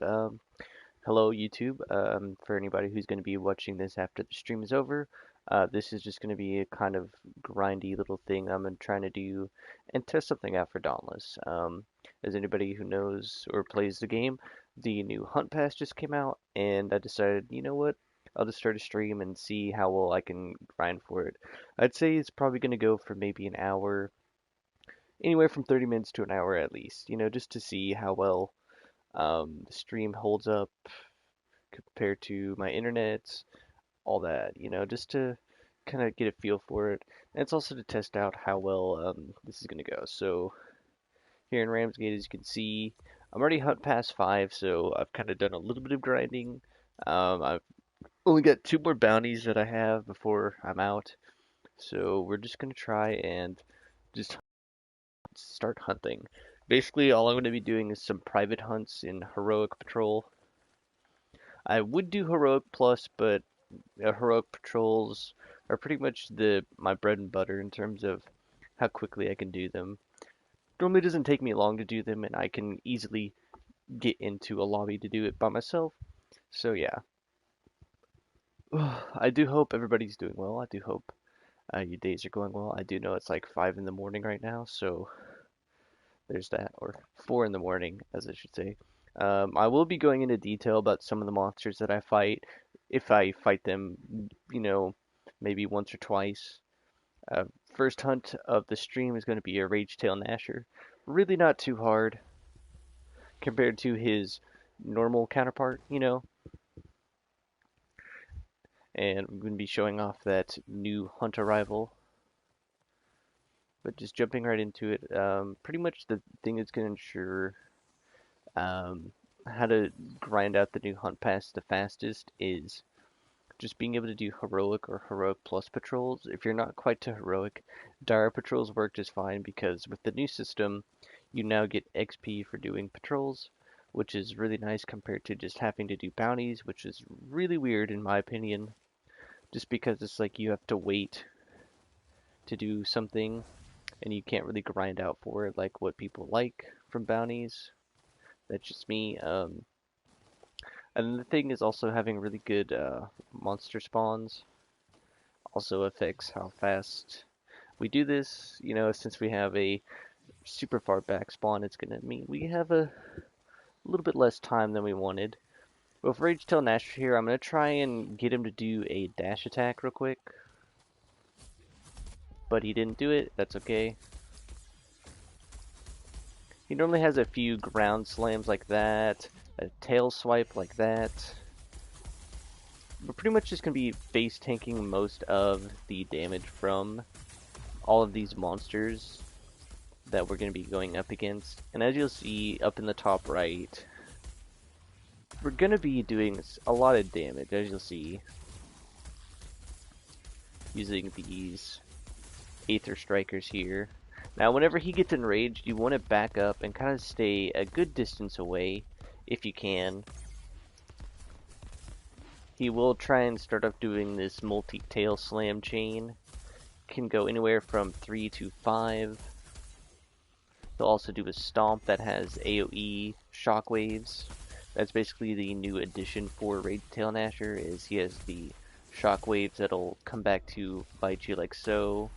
Hello, YouTube. For anybody who's going to be watching this after the stream is over, this is just going to be a kind of grindy little thing trying to do and test something out for Dauntless. As anybody who knows or plays the game, the new Hunt Pass just came out, and I decided, you know what? I'll just start a stream and see how well I can grind for it. I'd say it's probably going to go for maybe an hour, anywhere from 30 minutes to an hour at least, just to see how well the stream holds up compared to my internet, all that, just to kind of get a feel for it. And it's also to test out how well this is going to go. So here in Ramsgate, as you can see, I'm already hunt past 5, so I've kind of done a little bit of grinding. I've only got 2 more bounties that I have before I'm out. So we're just going to try and just start hunting. Basically, all I'm going to be doing is some private hunts in Heroic Patrol. I would do Heroic Plus, but Heroic Patrols are pretty much my bread and butter in terms of how quickly I can do them. Normally doesn't take me long to do them, and I can easily get into a lobby to do it by myself. So yeah, I do hope everybody's doing well. I do hope your days are going well. I do know it's like 5 in the morning right now, so there's that, or 4 in the morning, as I should say. I will be going into detail about some of the monsters that I fight, if I fight them, maybe once or twice. First hunt of the stream is going to be a Ragetail Gnasher. Really not too hard compared to his normal counterpart, And I'm going to be showing off that new hunt arrival. But just jumping right into it, pretty much the thing that's going to ensure how to grind out the new hunt pass the fastest is just being able to do heroic or heroic plus patrols. If you're not quite to heroic, dire patrols work just fine because with the new system, you now get XP for doing patrols, which is really nice compared to just having to do bounties, which is really weird in my opinion, just because it's like you have to wait to do something and you can't really grind out for it like what people like from bounties. That's just me. And the thing is also having really good monster spawns also affects how fast we do this. Since we have a super far back spawn, it's going to mean we have a little bit less time than we wanted. With Ragetail Gnasher here, I'm going to try and get him to do a dash attack real quick. But he didn't do it. That's okay. He normally has a few ground slams like that, a tail swipe like that. We're pretty much just going to be base tanking most of the damage from all of these monsters that we're going to be going up against. And as you'll see up in the top right, we're going to be doing a lot of damage, as you'll see, using these Aether Strikers here. Now, whenever he gets enraged, you want to back up and kind of stay a good distance away if you can. He will try and start off doing this multi-tail slam chain. Can go anywhere from 3 to 5. He'll also do a stomp that has AoE shockwaves. That's basically the new addition for Ragetail Gnasher, is he has the shockwaves that'll come back to bite you like so.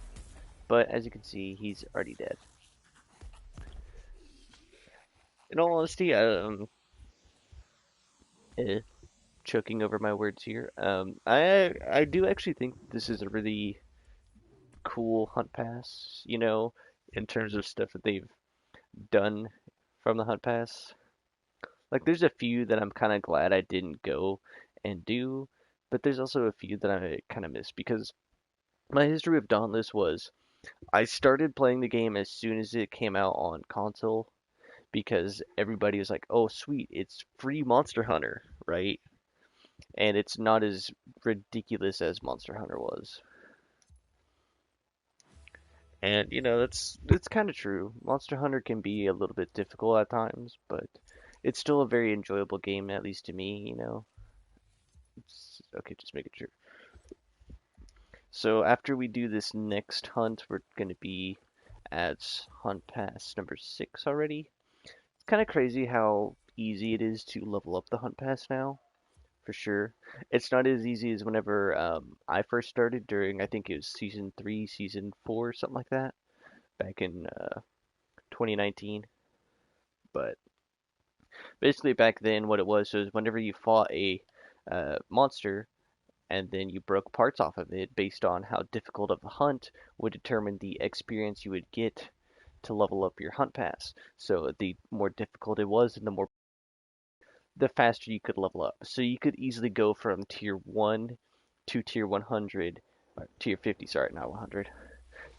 But as you can see, he's already dead. In all honesty, choking over my words here. I do actually think this is a really cool hunt pass, in terms of stuff that they've done from the hunt pass. Like, there's a few that I'm kind of glad I didn't go and do, but there's also a few that I kind of missed because my history of Dauntless was I started playing the game as soon as it came out on console because everybody was like, "Oh, sweet, it's free Monster Hunter, right?" And it's not as ridiculous as Monster Hunter was. And that's kind of true. Monster Hunter can be a little bit difficult at times, but it's still a very enjoyable game, at least to me. Okay, just making sure. So after we do this next hunt, we're going to be at hunt pass number 6 already. It's kind of crazy how easy it is to level up the hunt pass now, for sure. It's not as easy as whenever I first started during, I think it was season 3, season 4, something like that, back in 2019. But basically back then what it was whenever you fought a monster and then you broke parts off of it based on how difficult of a hunt would determine the experience you would get to level up your hunt pass. So the more difficult it was and the faster you could level up. So you could easily go from tier 1 to tier 100, or tier 50, sorry, not 100.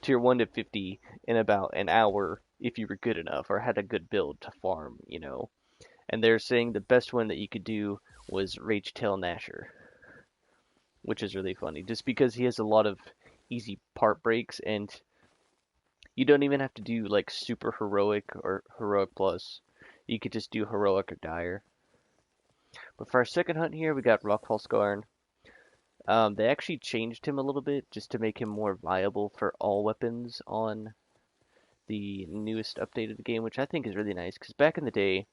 Tier 1 to 50 in about an hour if you were good enough or had a good build to farm, you know. And they're saying the best one that you could do was Ragetail Gnasher, which is really funny, just because he has a lot of easy part breaks, and you don't even have to do like super heroic or heroic plus. You could just do heroic or dire. But for our second hunt here, we got Rockfall Skarn. They actually changed him a little bit just to make him more viable for all weapons on the newest update of the game, which I think is really nice. Because back in the day,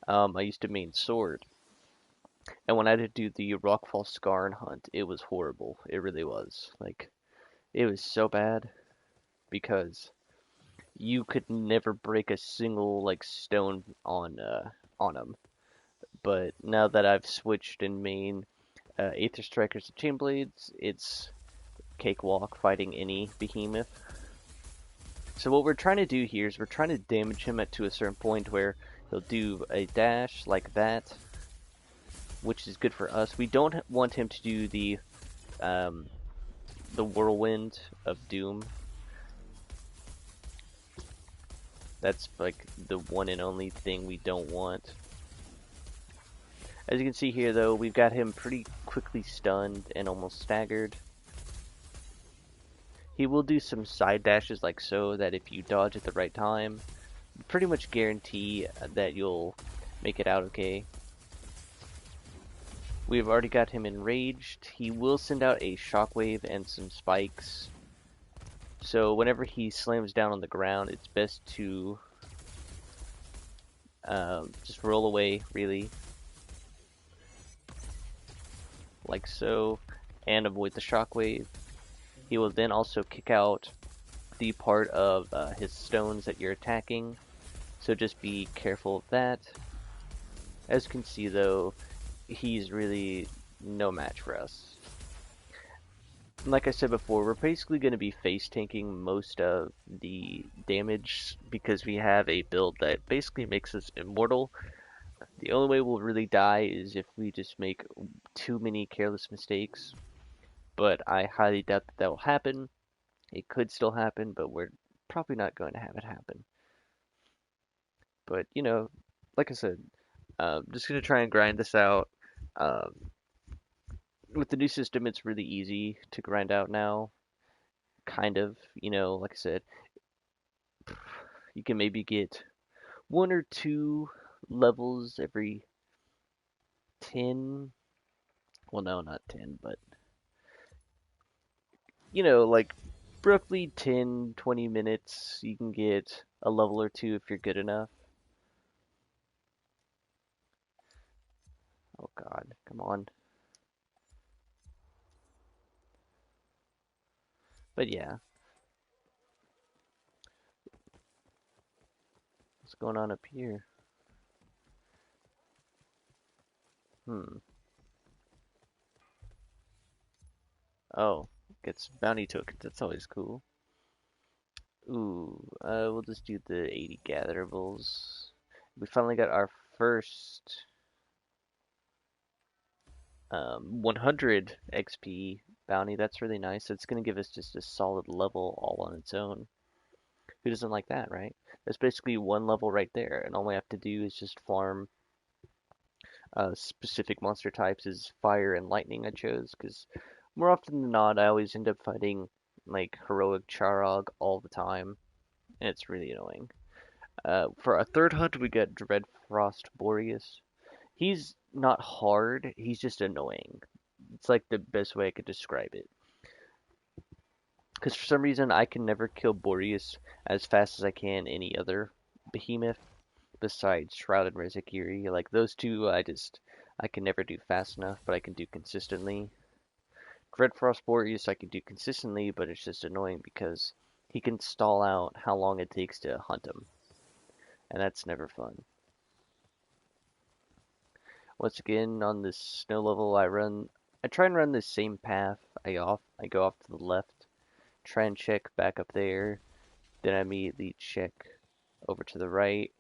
I used to main sword, and when I did do the Rockfall Skarn hunt, it was horrible. It really was. Like, it was so bad because you could never break a single like stone on him. But now that I've switched in main Aether Strikers and Chainblades, it's cakewalk fighting any behemoth. So what we're trying to do here is we're trying to damage him to a certain point where he'll do a dash like that, which is good for us. We don't want him to do the whirlwind of doom. That's like the one and only thing we don't want. As you can see here though, we've got him pretty quickly stunned and almost staggered. He will do some side dashes like so, that if you dodge at the right time, pretty much guarantee that you'll make it out okay. We've already got him enraged. He will send out a shockwave and some spikes. So whenever he slams down on the ground, it's best to just roll away, really. Like so, and avoid the shockwave. He will then also kick out the part of his stones that you're attacking, so just be careful of that. As you can see though, he's really no match for us. Like I said before, we're basically going to be face tanking most of the damage because we have a build that basically makes us immortal. The only way we'll really die is if we just make too many careless mistakes, but I highly doubt that will happen. It could still happen, but we're probably not going to have it happen. But, you know, like I said, just going to try and grind this out. Um, with the new system, it's really easy to grind out now. Kind of, you know, like I said, you can maybe get 1 or 2 levels every 10. Well, no, not 10, but, you know, like roughly 10, 20 minutes, you can get a level or 2 if you're good enough. Oh god, come on. But yeah. What's going on up here? Oh, gets bounty tokens. That's always cool. Ooh, we'll just do the 80 gatherables. We finally got our first 100 XP bounty. That's really nice. It's going to give us just a solid level all on its own. Who doesn't like that, right? That's basically one level right there, and all we have to do is just farm specific monster types is fire and lightning I chose, because more often than not, I always end up fighting like heroic Charrogg all the time, and it's really annoying. For our third hunt, we got Dreadfrost Boreus. He's not hard, he's just annoying. It's like the best way I could describe it. Because for some reason, I can never kill Boreus as fast as I can any other behemoth. besides Shroud and Rezekiri. Like those two, I can never do fast enough, but I can do consistently. Dreadfrost Boreus I can do consistently, but it's just annoying because he can stall out how long it takes to hunt him, and that's never fun. Once again, on this snow level, I try and run the same path. I go off to the left, try and check back up there, then I immediately check over to the right.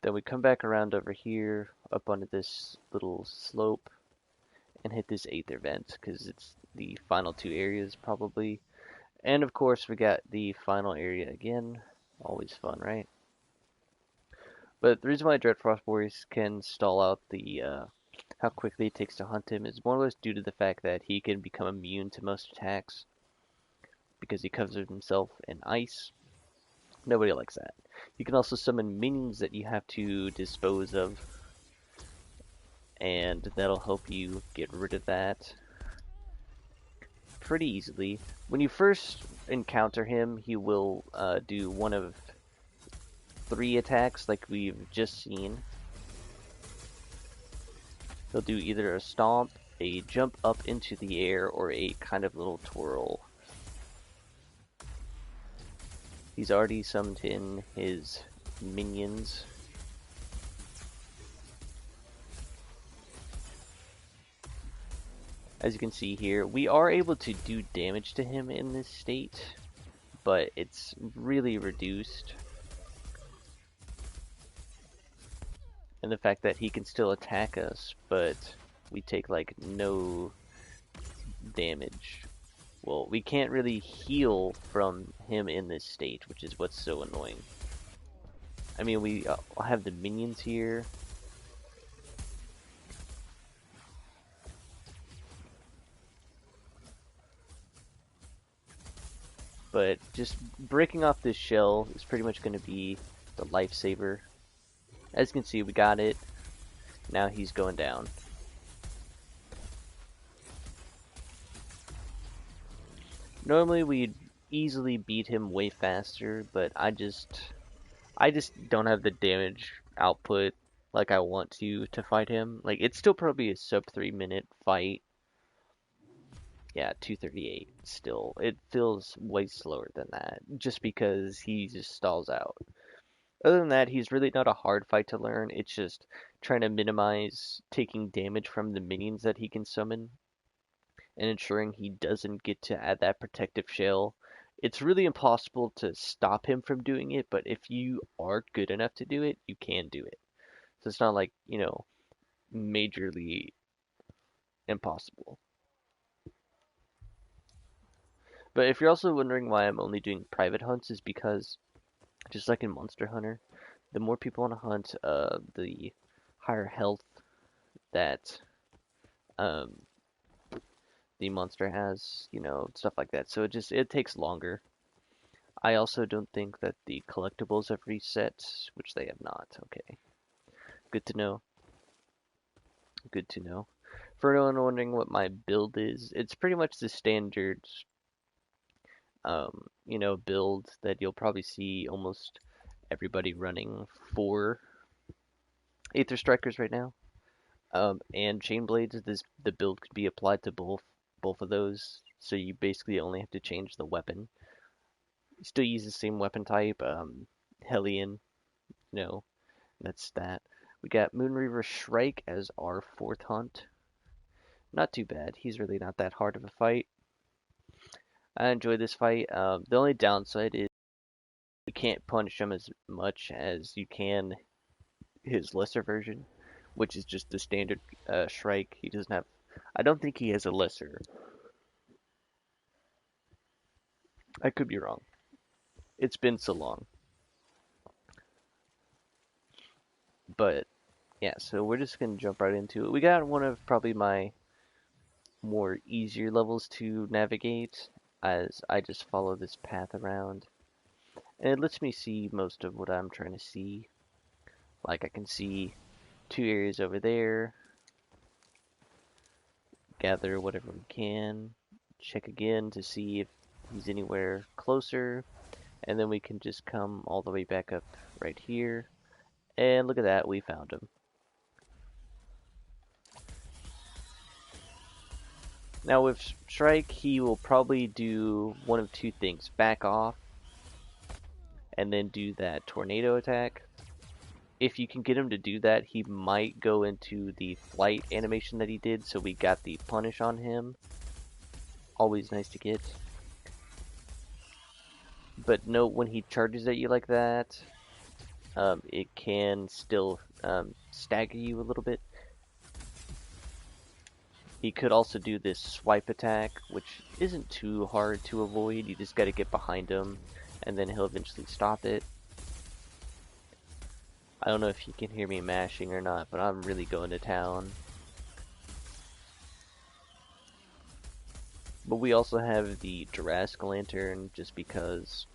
Then we come back around over here, up onto this little slope, and hit this Aether vent, because it's the final two areas, probably. And of course, we got the final area again. Always fun, right? But the reason why Dreadfrost Boreus can stall out the how quickly it takes to hunt him is more or less due to the fact that he can become immune to most attacks because he covers himself in ice. Nobody likes that. You can also summon minions that you have to dispose of, and that'll help you get rid of that pretty easily. When you first encounter him, he will do one of 3 attacks like we've just seen. He'll do either a stomp, a jump up into the air, or a kind of little twirl. He's already summoned in his minions. As you can see here, we are able to do damage to him in this state, but it's really reduced. And the fact that he can still attack us, but we take like no damage. Well, we can't really heal from him in this state, which is what's so annoying. I mean, we have the minions here. But just breaking off this shell is pretty much going to be the lifesaver. As you can see, we got it. Now he's going down. Normally we'd easily beat him way faster, but I just don't have the damage output like I want to fight him. Like, it's still probably a sub 3-minute fight. Yeah, 2:38 still. It feels way slower than that, just because he just stalls out. Other than that, he's really not a hard fight to learn. It's just trying to minimize taking damage from the minions that he can summon, and ensuring he doesn't get to add that protective shell. It's really impossible to stop him from doing it, but if you are good enough to do it, you can do it. So it's not like, majorly impossible. But if you're also wondering why I'm only doing private hunts, is because, just like in Monster Hunter, the more people on a hunt, the higher health that the monster has, stuff like that. So it takes longer. I also don't think that the collectibles have reset, which they have not. Okay. Good to know. Good to know. For anyone wondering what my build is, it's pretty much the standard, build that you'll probably see almost everybody running for Aether Strikers right now. And Chain Blades, the build could be applied to both of those, so you basically only have to change the weapon. You still use the same weapon type, Hellion, that's that. We got Moonreaver Shrike as our 4th hunt. Not too bad. He's really not that hard of a fight. I enjoy this fight. The only downside is you can't punish him as much as you can his lesser version, which is just the standard Shrike. He doesn't have... I don't think he has a lesser. I could be wrong. It's been so long. But, yeah, so we're just going to jump right into it. We got one of probably my more easier levels to navigate, as I just follow this path around. And it lets me see most of what I'm trying to see. Like, I can see 2 areas over there. Gather whatever we can. Check again to see if he's anywhere closer. And then we can just come all the way back up right here. And look at that, we found him. Now with Shrike, he will probably do one of two things. Back off, and then do that tornado attack. If you can get him to do that, he might go into the flight animation that he did, so we got the punish on him. Always nice to get. But note when he charges at you like that, it can still stagger you a little bit. He could also do this swipe attack, which isn't too hard to avoid. You just gotta get behind him, and then he'll eventually stop it. I don't know if you can hear me mashing or not, but I'm really going to town. But we also have the Jurassic Lantern, just because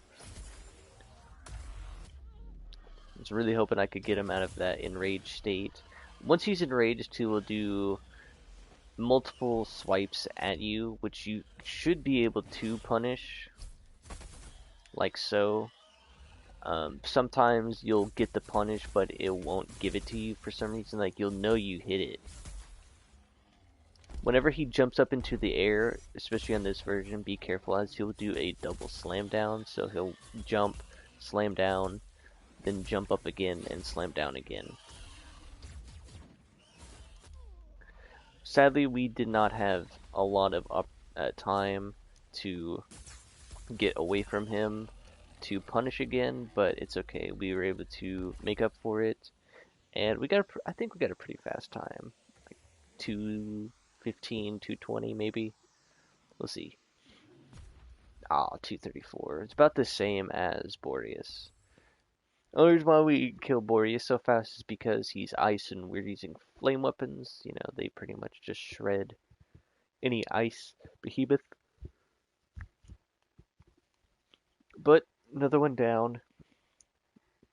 I was really hoping I could get him out of that enraged state. Once he's enraged, he will do multiple swipes at you, which you should be able to punish, like so. Sometimes you'll get the punish, but it won't give it to you for some reason. Like, you'll know you hit it. Whenever he jumps up into the air, especially on this version, be careful, as he'll do a double slam down. So he'll jump, slam down, then jump up again and slam down again. Sadly, we did not have a lot of time to get away from him to punish again, but it's okay. We were able to make up for it, and I think we got a pretty fast time, like 2:15, 2:20 maybe. We'll see. 2:34. It's about the same as Boreus. The only reason why we kill Boreus so fast is because he's ice and we're using flame weapons. You know, they pretty much just shred any ice behemoth. But another one down.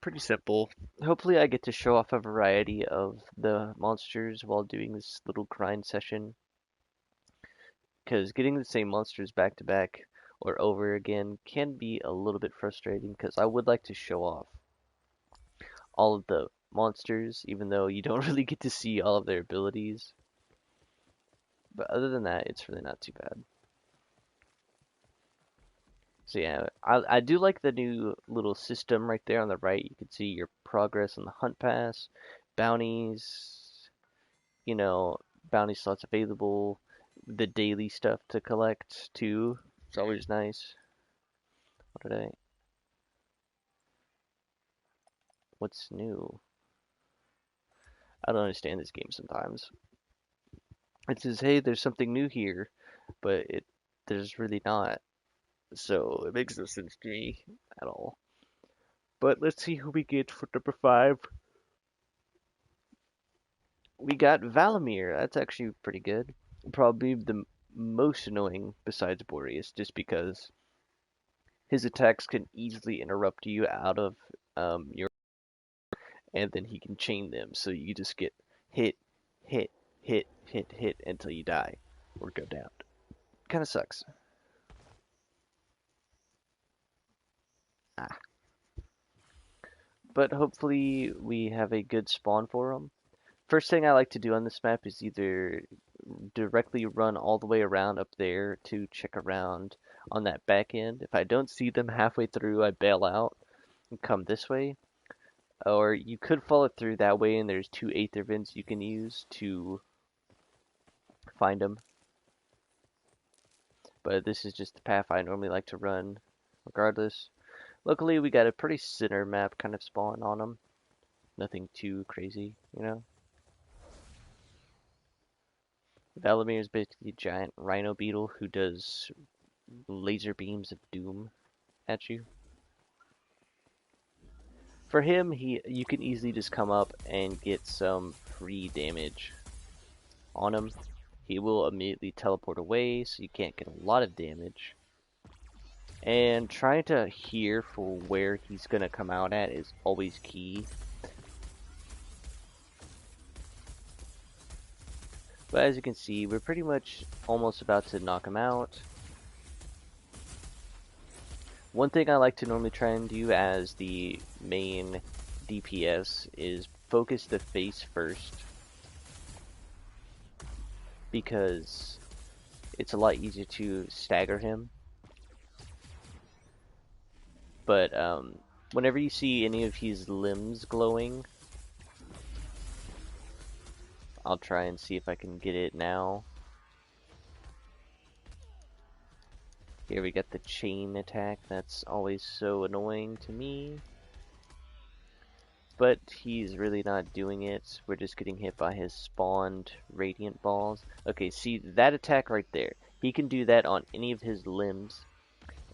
Pretty simple. Hopefully I get to show off a variety of the monsters while doing this little grind session. Because getting the same monsters back to back or over again can be a little bit frustrating, because I would like to show off all of the monsters, even though you don't really get to see all of their abilities. But other than that, it's really not too bad. So yeah, I do like the new little system right there on the right. You can see your progress on the hunt pass, bounties, you know, bounty slots available, the daily stuff to collect too. It's always nice. What's new? I don't understand this game sometimes. It says, hey, there's something new here, but there's really not. So it makes no sense to me at all. But let's see who we get for number 5. We got Valomyr. That's actually pretty good. Probably the most annoying besides Boreus, just because his attacks can easily interrupt you out of your, and then he can chain them, so you just get hit, hit, hit, hit, hit until you die or go down. Kind of sucks. But hopefully we have a good spawn for them. First thing I like to do on this map is either directly run all the way around up there to check around on that back end. If I don't see them halfway through, I bail out and come this way. Or you could follow through that way, and there's 2 Aether Vents you can use to find them. But this is just the path I normally like to run regardless. Luckily, we got a pretty center map kind of spawn on them. Nothing too crazy, you know? Valomyr is basically a giant rhino beetle who does laser beams of doom at you. For him, you can easily just come up and get some free damage on him. He will immediately teleport away, so you can't get a lot of damage. And trying to hear for where he's going to come out at is always key. But as you can see, we're pretty much almost about to knock him out. One thing I like to normally try and do as the main DPS is focus the face first, because it's a lot easier to stagger him. But whenever you see any of his limbs glowing, I'll try and see if I can get it now. Here we got the chain attack. That's always so annoying to me. But he's really not doing it. We're just getting hit by his spawned radiant balls. Okay, see that attack right there. He can do that on any of his limbs.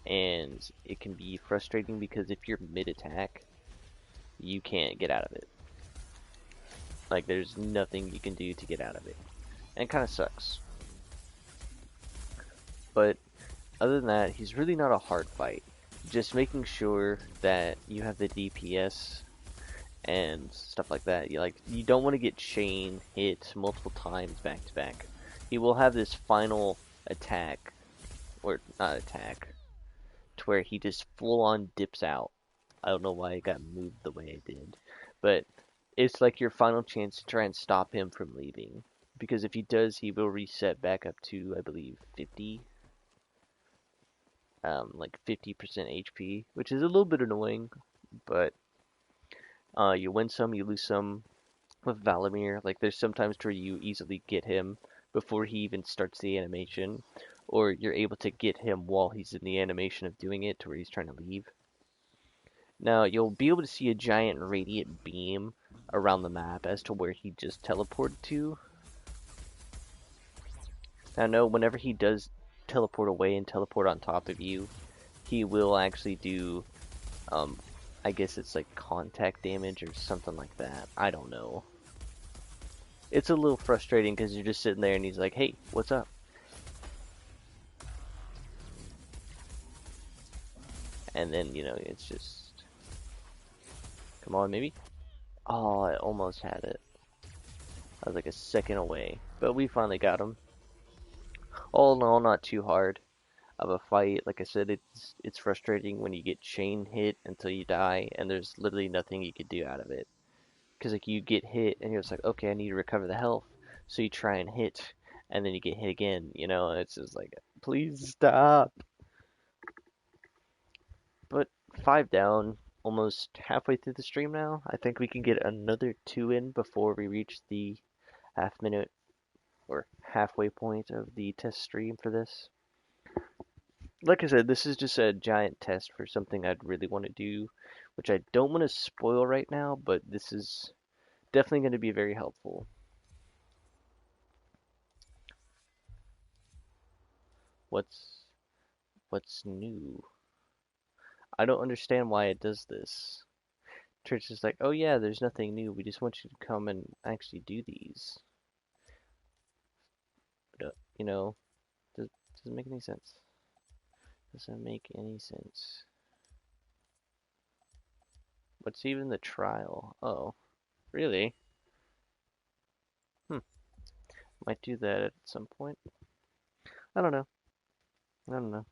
And it can be frustrating because if you're mid-attack, you can't get out of it. Like, there's nothing you can do to get out of it. And it kind of sucks. But other than that, he's really not a hard fight. Just making sure that you have the DPS and stuff like that. You don't want to get chain hit multiple times back to back. He will have this final attack, or not attack, to where he just full on dips out. I don't know why it got moved the way it did, but it's like your final chance to try and stop him from leaving. Because if he does, he will reset back up to, I believe, 50. Like 50% HP, which is a little bit annoying, but you win some, you lose some. With Valomyr, like there's sometimes where you easily get him before he even starts the animation, or you're able to get him while he's in the animation of doing it to where he's trying to leave. Now you'll be able to see a giant radiant beam around the map as to where he just teleported to. Now no, whenever he does teleport away and teleport on top of you, he will actually do, I guess it's like contact damage or something like that. I don't know. It's a little frustrating because you're just sitting there and he's like, hey, what's up? And then, you know, it's just... Come on, maybe? Oh, I almost had it. I was like a second away. But we finally got him. All in all, not too hard of a fight. Like I said, it's frustrating when you get chain hit until you die, and there's literally nothing you can do out of it. Because like you get hit, and you're just like, okay, I need to recover the health. So you try and hit, and then you get hit again, you know, and it's just like, please stop. But 5 down, almost halfway through the stream now. I think we can get another 2 in before we reach the half-minute or halfway point of the test stream for this. Like I said, this is just a giant test for something I'd really want to do, which I don't want to spoil right now, but this is definitely going to be very helpful. What's new? I don't understand why it does this. Church is like, oh yeah, there's nothing new. We just want you to come and actually do these. But, you know, doesn't make any sense. Doesn't make any sense. What's even the trial? Oh, really? Might do that at some point. I don't know.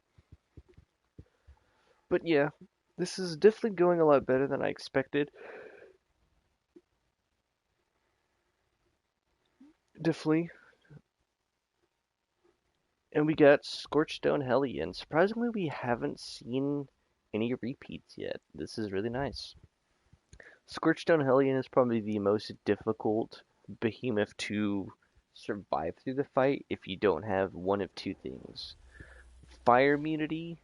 But yeah, this is definitely going a lot better than I expected. Definitely. And we got Scorchstone Hellion. Surprisingly, we haven't seen any repeats yet. This is really nice. Scorchstone Hellion is probably the most difficult behemoth to survive through the fight if you don't have one of two things. Fire immunity,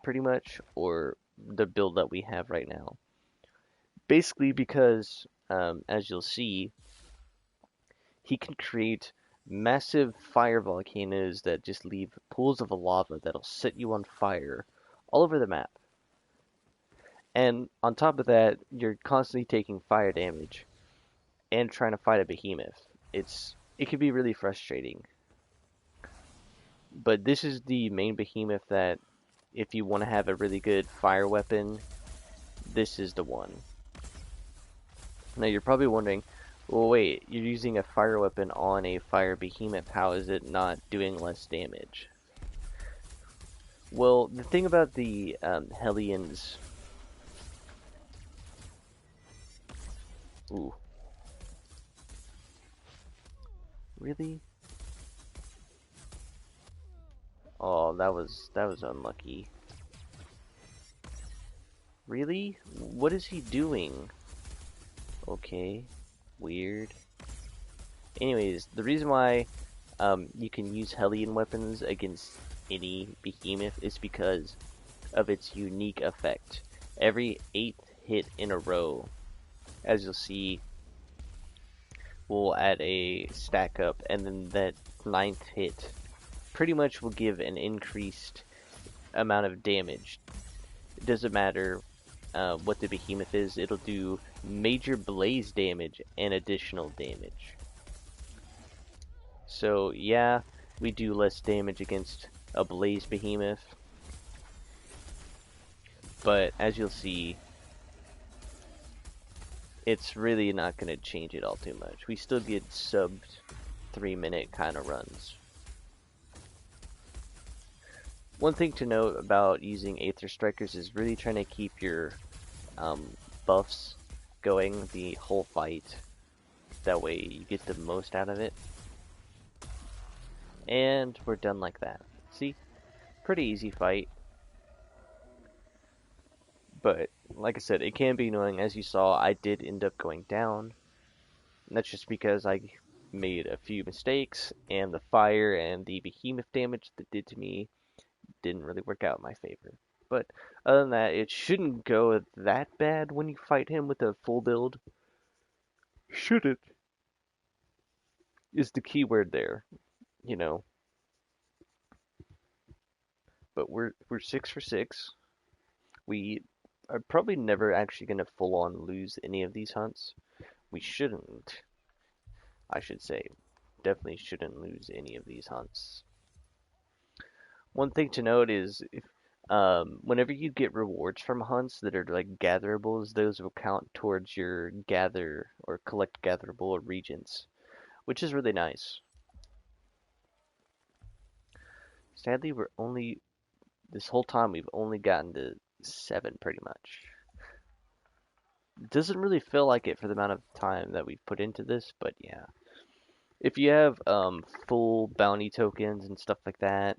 pretty much, or the build that we have right now. Basically because, as you'll see, he can create massive fire volcanoes that just leave pools of lava that'll set you on fire all over the map. And on top of that, you're constantly taking fire damage and trying to fight a behemoth. It can be really frustrating. But this is the main behemoth that, if you want to have a really good fire weapon, this is the one. Now you're probably wondering, well wait, you're using a fire weapon on a fire behemoth, how is it not doing less damage? Well, the thing about the Hellions Ooh. Really? Oh, that was unlucky. Really? What is he doing? Okay. Weird. Anyways, the reason why you can use Hellion weapons against any behemoth is because of its unique effect. Every 8th hit in a row, as you'll see, will add a stack up, and then that 9th hit pretty much will give an increased amount of damage. It doesn't matter what the behemoth is, it'll do major blaze damage and additional damage. So yeah, we do less damage against a blaze behemoth, but as you'll see, it's really not going to change it all too much. We still get sub 3-minute kind of runs. One thing to note about using Aether Strikers is really trying to keep your buffs going the whole fight. That way you get the most out of it. And we're done like that. See? Pretty easy fight. But, like I said, it can be annoying. As you saw, I did end up going down. And that's just because I made a few mistakes, and the fire and the behemoth damage that did to me didn't really work out in my favor. But other than that, it shouldn't go that bad when you fight him with a full build. Shouldn't is the key word there, you know. But we're 6 for 6. We are probably never actually gonna full on lose any of these hunts. We shouldn't. I should say, definitely shouldn't lose any of these hunts. One thing to note is if whenever you get rewards from hunts that are like gatherables, those will count towards your gather or collect gatherable regions, which is really nice. Sadly, this whole time we've only gotten to 7 pretty much. It doesn't really feel like it for the amount of time that we've put into this, but yeah. If you have full bounty tokens and stuff like that,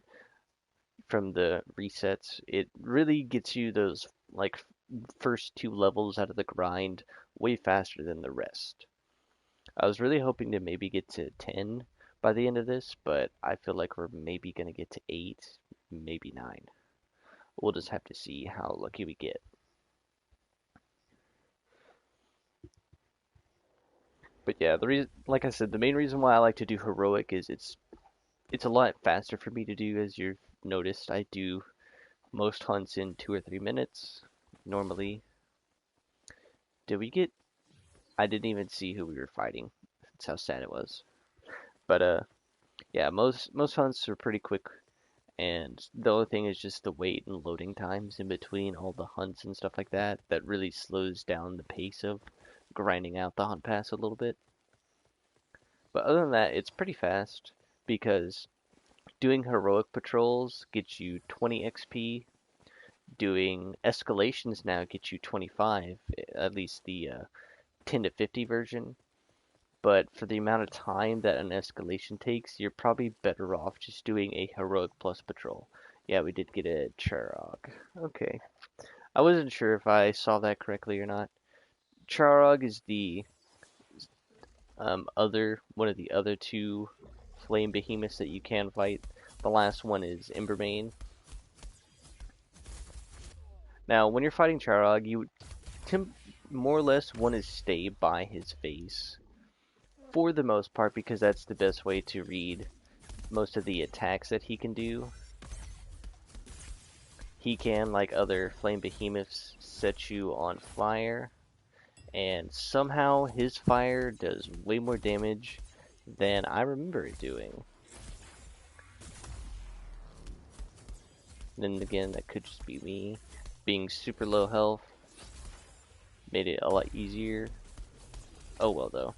from the resets, it really gets you those like first 2 levels out of the grind way faster than the rest. I was really hoping to maybe get to 10 by the end of this, but I feel like we're maybe gonna get to 8, maybe 9. We'll just have to see how lucky we get. But yeah, the reason, like I said, the main reason why I like to do heroic is it's a lot faster for me to do. As you've noticed, I do most hunts in 2 or 3 minutes normally. Did we get? I didn't even see who we were fighting. That's how sad it was. But yeah, most hunts are pretty quick, and the only thing is just the wait and loading times in between all the hunts and stuff like that that really slows down the pace of grinding out the hunt pass a little bit. But other than that, it's pretty fast because doing heroic patrols gets you 20 XP. Doing escalations now gets you 25, at least the 10 to 50 version. But for the amount of time that an escalation takes, you're probably better off just doing a heroic plus patrol. Yeah, we did get a Charrogg. Okay. I wasn't sure if I saw that correctly or not. Charrogg is the one of the other 2 flame behemoths that you can fight. The last one is Emberbane. Now, when you're fighting Charrogg, you more or less want to stay by his face for the most part, because that's the best way to read most of the attacks that he can do. He can, like other flame behemoths, set you on fire, and somehow his fire does way more damage than I remember it doing. Then again, that could just be me being super low health. Made it a lot easier. Oh well though.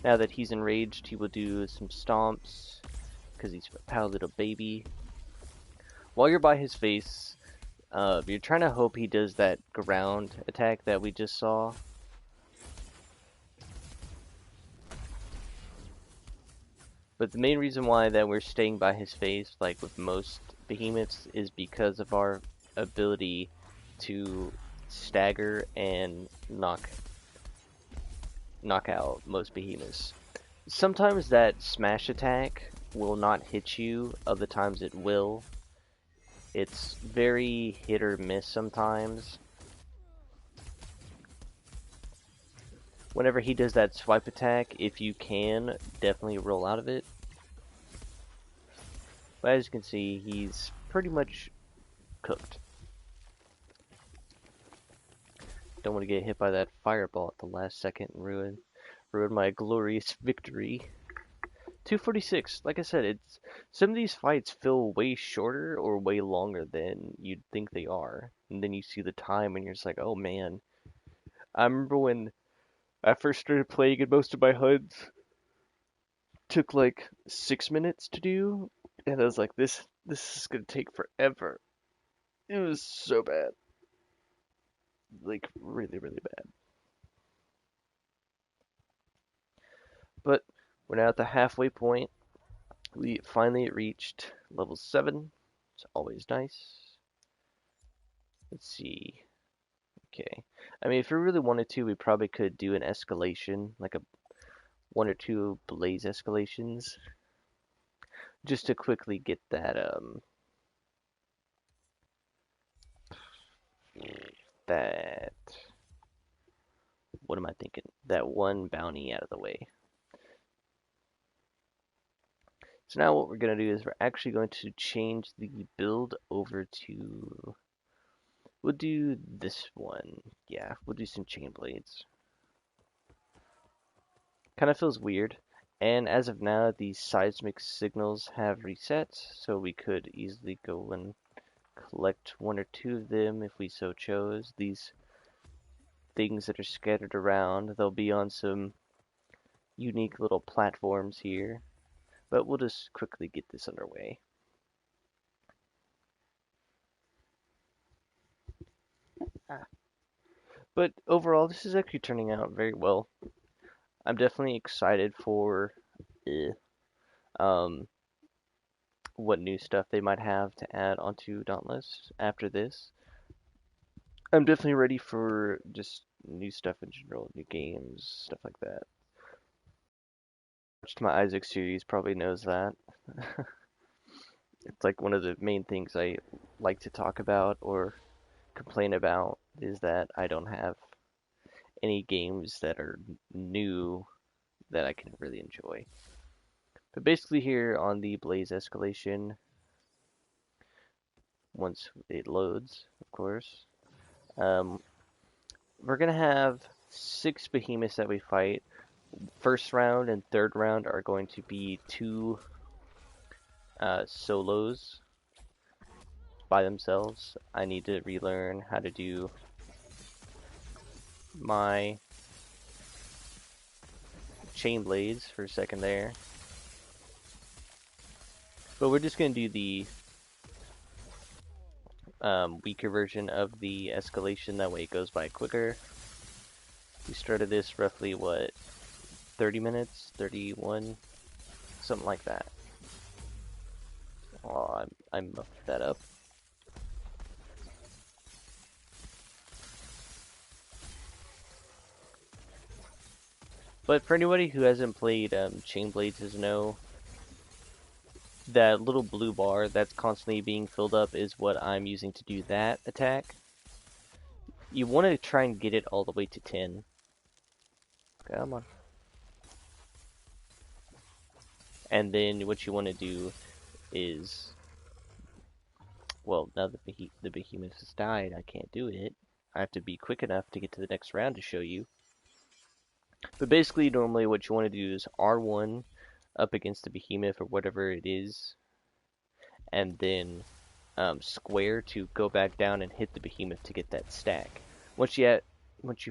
Now that he's enraged, he will do some stomps, because he's a proud little baby. While you're by his face, You're trying to hope he does that ground attack that we just saw. But the main reason why that we're staying by his face, like with most behemoths, is because of our ability to stagger and knock out most behemoths. Sometimes that smash attack will not hit you, other times it will. It's very hit or miss sometimes. Whenever he does that swipe attack, if you can, definitely roll out of it. But as you can see, he's pretty much cooked. Don't want to get hit by that fireball at the last second and ruin my glorious victory. 246. Like I said, it's some of these fights feel way shorter or way longer than you'd think they are. And then you see the time and you're just like, oh man. I remember when I first started playing and most of my HUDs took like 6 minutes to do, and I was like, this is gonna take forever. It was so bad. Like really, really bad. But we're now at the halfway point. We finally reached level 7. It's always nice. Let's see. Okay. I mean, if we really wanted to, we probably could do an escalation, like a 1 or 2 blaze escalations, just to quickly get that that what am I thinking? That one bounty out of the way. So now what we're going to do is we're actually going to change the build over to, we'll do this one. Yeah, we'll do some chain blades. Kind of feels weird. And as of now, the seismic signals have reset, so we could easily go and collect 1 or 2 of them if we so chose. These things that are scattered around, they'll be on some unique little platforms here. But we'll just quickly get this underway. But overall, this is actually turning out very well. I'm definitely excited for what new stuff they might have to add onto Dauntless after this. I'm definitely ready for just new stuff in general, new games, stuff like that. Watched my Isaac series, probably knows that. It's like one of the main things I like to talk about or complain about is that I don't have any games that are new that I can really enjoy. But basically here on the Blaze escalation, once it loads, of course, we're going to have 6 behemoths that we fight. First round and third round are going to be 2 solos by themselves. I need to relearn how to do my chain blades for a second there. But we're just going to do the weaker version of the escalation, that way it goes by quicker. We started this roughly, what, 30 minutes? 31? Something like that. Oh, I muffed that up. But for anybody who hasn't played Chain Blades, does know that little blue bar that's constantly being filled up is what I'm using to do that attack. You want to try and get it all the way to 10. Come on. And then what you want to do is, well, now that the behemoth has died, I can't do it. I have to be quick enough to get to the next round to show you. But basically, normally what you want to do is R1 up against the behemoth or whatever it is, and then square to go back down and hit the behemoth to get that stack. Once you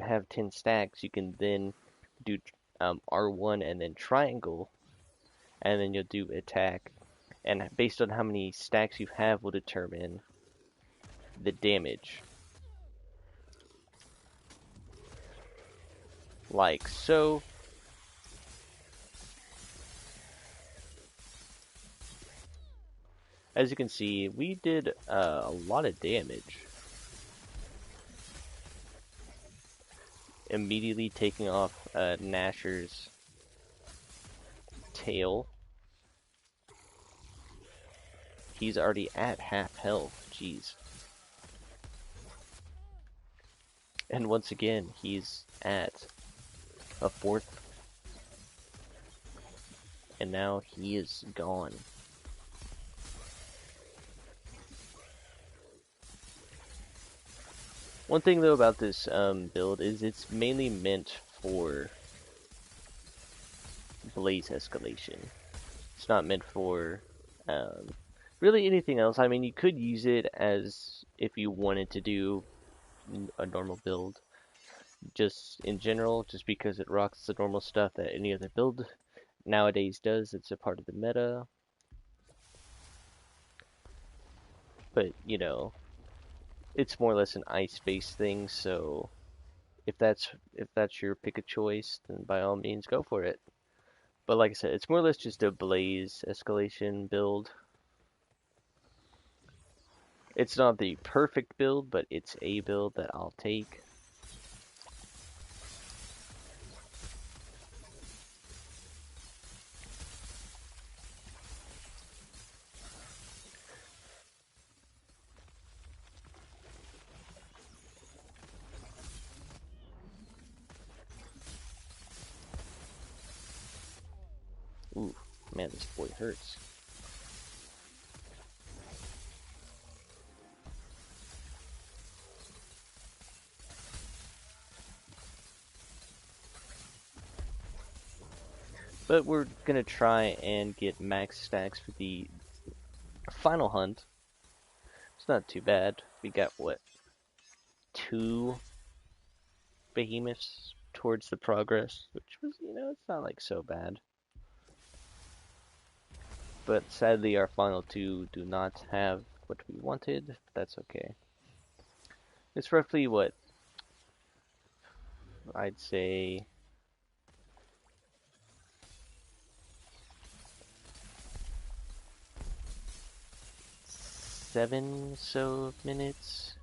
have 10 stacks, you can then do R1 and then triangle, and then you'll do attack. And based on how many stacks you have will determine the damage. Like so. As you can see, we did a lot of damage. Immediately taking off Nashor's tail. He's already at half health. Jeez. And once again, he's at a fourth. And now he is gone. One thing though about this build is it's mainly meant for blaze escalation. It's not meant for really anything else. I mean, you could use it as if you wanted to do a normal build. Just in general, just because it rocks the normal stuff that any other build nowadays does. It's a part of the meta. But, you know, it's more or less an ice-based thing, so if that's your pick of choice, then by all means go for it. But like I said, it's more or less just a blaze escalation build. It's not the perfect build, but it's a build that I'll take. Ooh, man, this boy hurts. But we're gonna try and get max stacks for the final hunt. It's not too bad. We got, what, 2 behemoths towards the progress, which was, you know, it's not like so bad. But sadly, our final 2 do not have what we wanted. That's okay. It's roughly what I'd say 7 so minutes.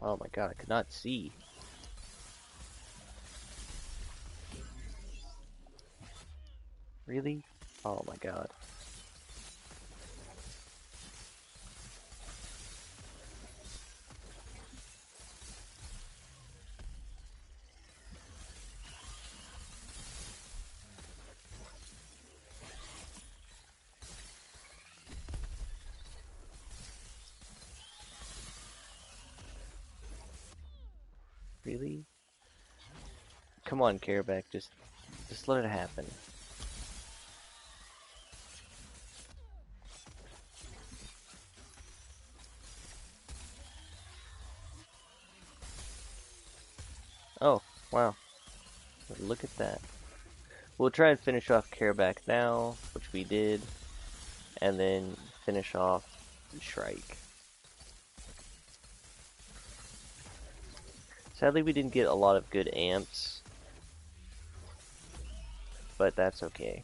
Oh my god, I could not see. Really? Oh my god. Really? Come on, Charrogg, just let it happen. Oh, wow. Look at that. We'll try and finish off Charrogg now, which we did, and then finish off Shrike. Sadly, we didn't get a lot of good amps, but that's okay.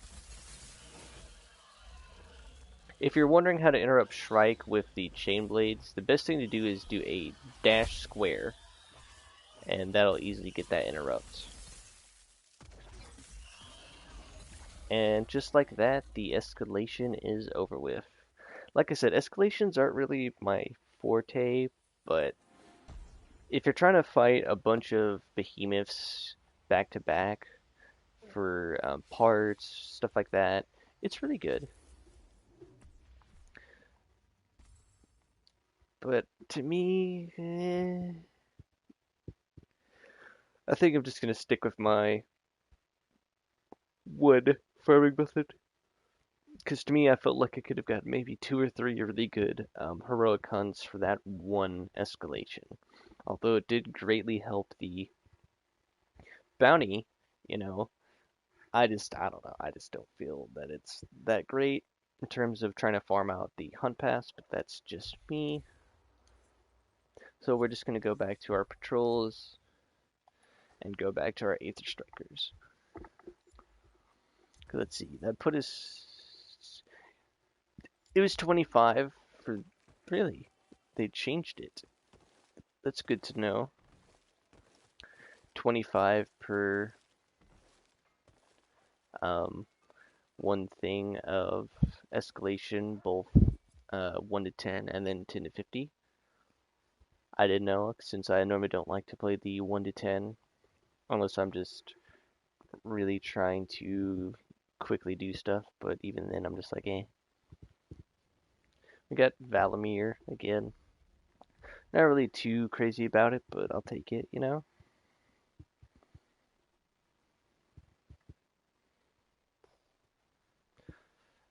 If you're wondering how to interrupt Shrike with the chain blades, the best thing to do is do a dash square, and that'll easily get that interrupt. And just like that, the escalation is over with. Like I said, escalations aren't really my forte, but if you're trying to fight a bunch of behemoths back to back for parts, stuff like that, it's really good. But to me, I think I'm just going to stick with my wood farming method. Because to me, I felt like I could have got maybe 2 or 3 really good heroic hunts for that one escalation. Although it did greatly help the bounty, you know, I don't know, I just don't feel that it's that great. in terms of trying to farm out the hunt pass, but that's just me. So we're just going to go back to our patrols and go back to our Aether Strikers. Let's see, that put us... It was 25 for... Really? They changed it. That's good to know. 25 per one thing of escalation, both 1 to 10 and then 10 to 50. I didn't know, since I normally don't like to play the 1 to 10 unless I'm just really trying to quickly do stuff, but even then I'm just like, eh. We got Valomyr again. Not really too crazy about it, but I'll take it, you know?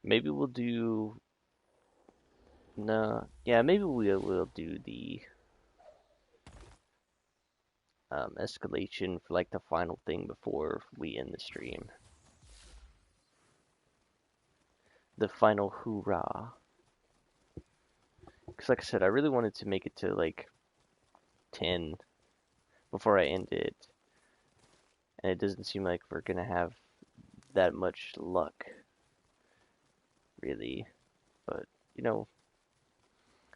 Maybe we'll do... No, yeah, maybe we'll do the escalation for like the final thing before we end the stream. The final hoorah. Because like I said, I really wanted to make it to like 10 before I end it. And it doesn't seem like we're going to have that much luck, really. But, you know,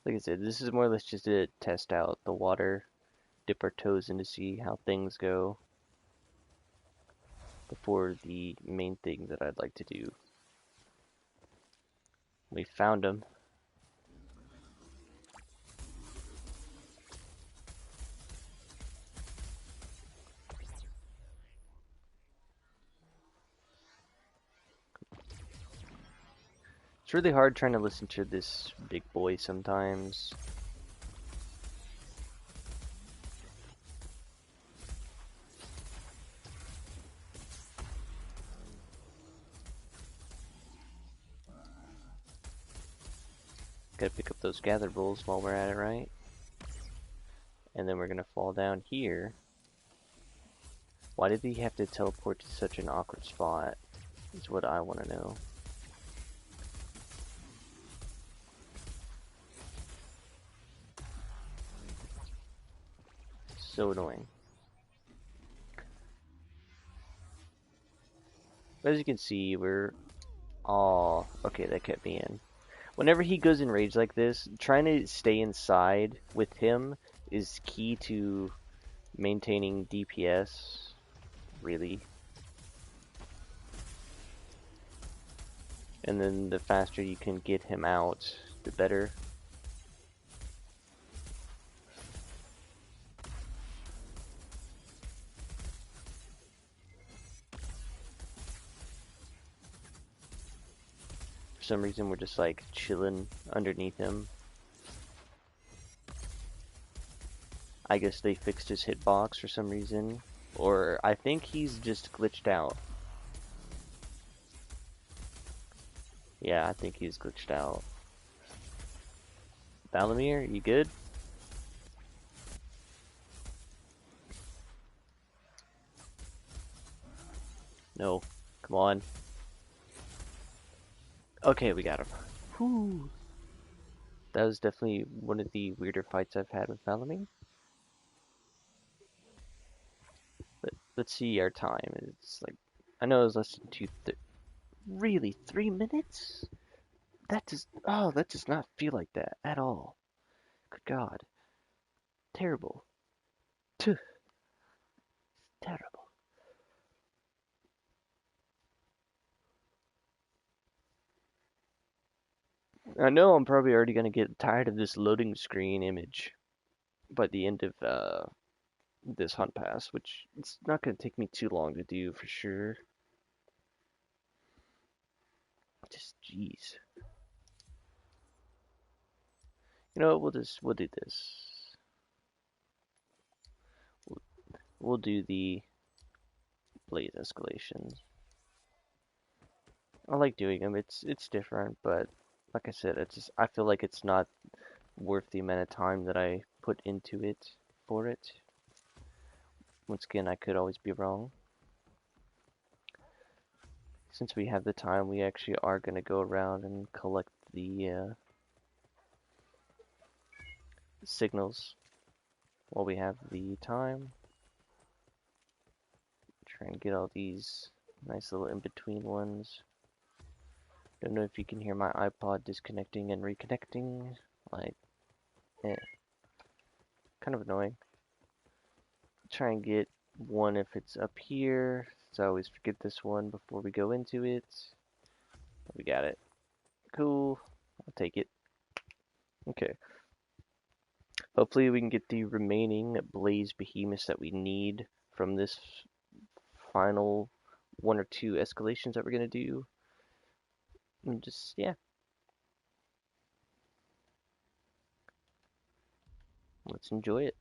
like I said, this is more or less just to test out the water, dip our toes in to see how things go before the main thing that I'd like to do. We found him. It's really hard trying to listen to this big boy sometimes. Gotta pick up those gather bulls while we're at it, right? And then we're gonna fall down here. Why did he have to teleport to such an awkward spot? Is what I want to know. So annoying. As you can see, we're... Oh, okay, that kept me in. Whenever he goes in rage like this, trying to stay inside with him is key to maintaining DPS, really. And then the faster you can get him out, the better. For some reason, we're just like chilling underneath him. I guess they fixed his hitbox for some reason. Or I think he's just glitched out. Yeah, I think he's glitched out. Valomyr, you good? No. Come on. Okay, we got him. Whew. That was definitely one of the weirder fights I've had with Valomyr. Let's see our time. It's like, I know it was less than really, 3 minutes? That does not feel like that at all. Good God. Terrible. Tuh. Terrible. I know I'm probably already going to get tired of this loading screen image by the end of this hunt pass, which it's not going to take me too long to do for sure. Just jeez. You know what, we'll do this. We'll do the blaze escalation. I like doing them. It's different, but like I said, I feel like it's not worth the amount of time that I put into it for it. Once again, I could always be wrong. since we have the time, we actually are going to go around and collect the signals while we have the time. Try and get all these nice little in-between ones. Don't know if you can hear my iPod disconnecting and reconnecting. Like, kind of annoying. Try and get one if it's up here. So I always forget this one before we go into it. We got it. Cool. I'll take it. Okay. Hopefully we can get the remaining blaze behemoths that we need from this final one or two escalations that we're going to do. And just, yeah. Let's enjoy it.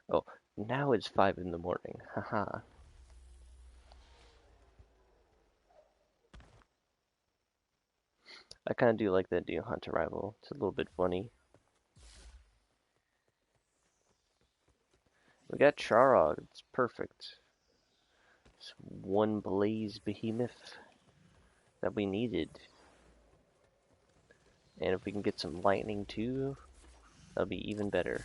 Oh, now it's 5 in the morning. Haha. I kind of do like that new hunt arrival. It's a little bit funny. We got Charrogg. It's perfect. It's one blaze behemoth that we needed. And if we can get some lightning too, that'll be even better.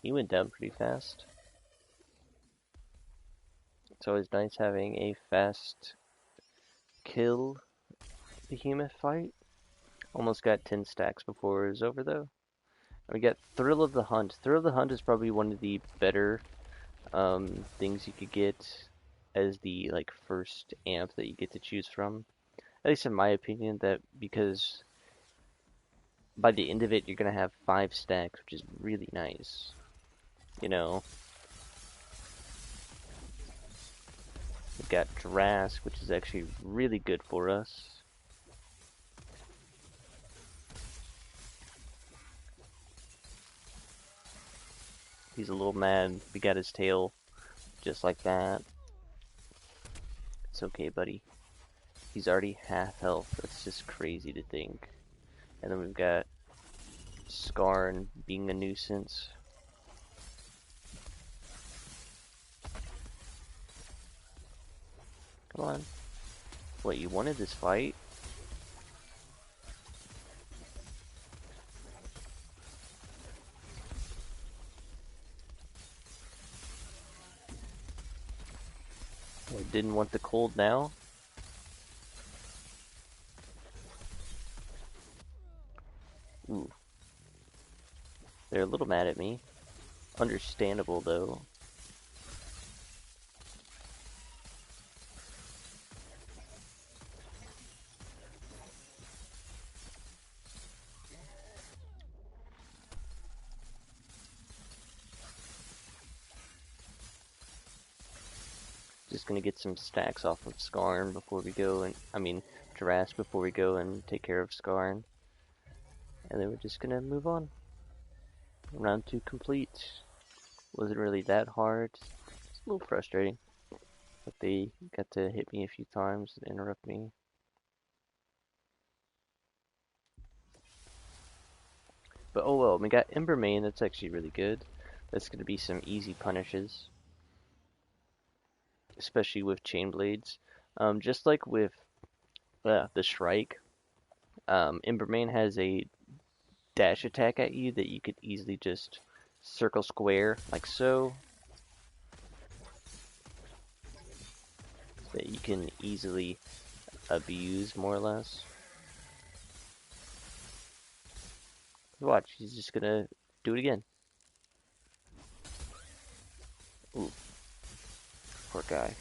He went down pretty fast. It's always nice having a fast kill behemoth fight. Almost got 10 stacks before it was over though. We got Thrill of the Hunt. Thrill of the Hunt is probably one of the better things you could get as the like first amp that you get to choose from. At least in my opinion, that because by the end of it you're gonna have 5 stacks, which is really nice. You know. We've got Drask, which is actually really good for us. He's a little mad. We got his tail just like that. It's okay, buddy. He's already half health. That's just crazy to think. And then we've got Skarn being a nuisance. Come on. What, you wanted this fight? Or didn't want the cold now? Ooh. They're a little mad at me. Understandable, though. Just gonna get some stacks off of Skarn before we go, and I mean Drask before we go and take care of Skarn. And then we're just gonna move on. Round 2 complete. Wasn't really that hard. It's a little frustrating. But they got to hit me a few times and interrupt me. But oh well, we got Embermane, that's actually really good. That's gonna be some easy punishes. Especially with chain blades. Just like with the Shrike, Embermane has a dash attack at you that you could easily just circle square like so. That you can easily abuse more or less. Watch, he's just gonna do it again. Ooh. Poor guy.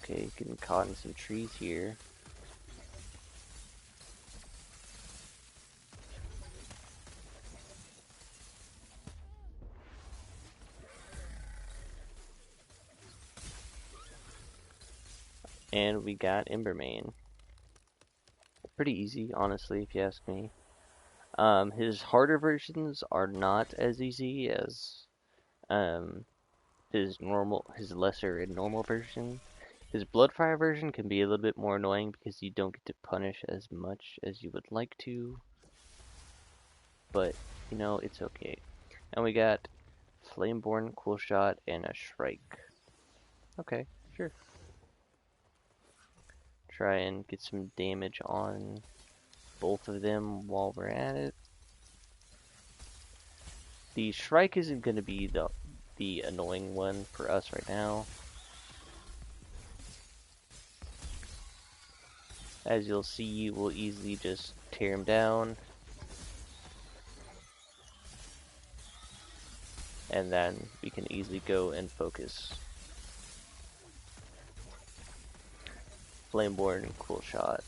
Okay, getting caught in some trees here. And we got Embermane. Pretty easy, honestly, if you ask me. His harder versions are not as easy as um, his lesser and normal version. His Bloodfire version can be a little bit more annoying because you don't get to punish as much as you would like to. But, you know, it's okay. And we got Flameborn, Cool Shot, and a Shrike. Okay, sure. Try and get some damage on both of them while we're at it. The Shrike isn't going to be the annoying one for us right now. As you'll see, we'll easily just tear him down. And then we can easily go and focus. Flameborn, Cool Shot.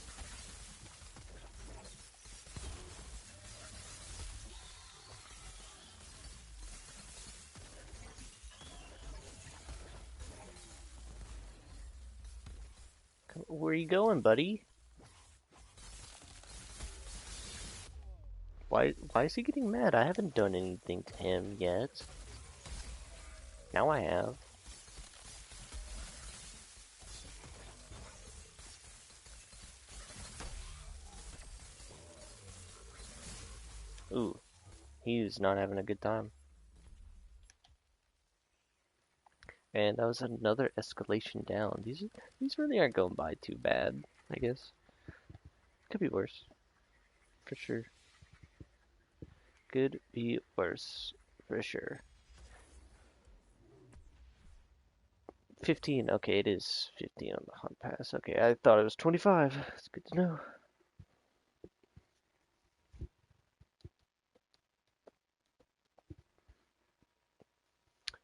Where are you going, buddy? Why is he getting mad? I haven't done anything to him yet. Now I have. Ooh, he's not having a good time. And that was another escalation down. These really aren't going by too bad, I guess. Could be worse. For sure. Could be worse. For sure. 15. Okay, it is 15 on the hunt pass. Okay, I thought it was 25. It's good to know.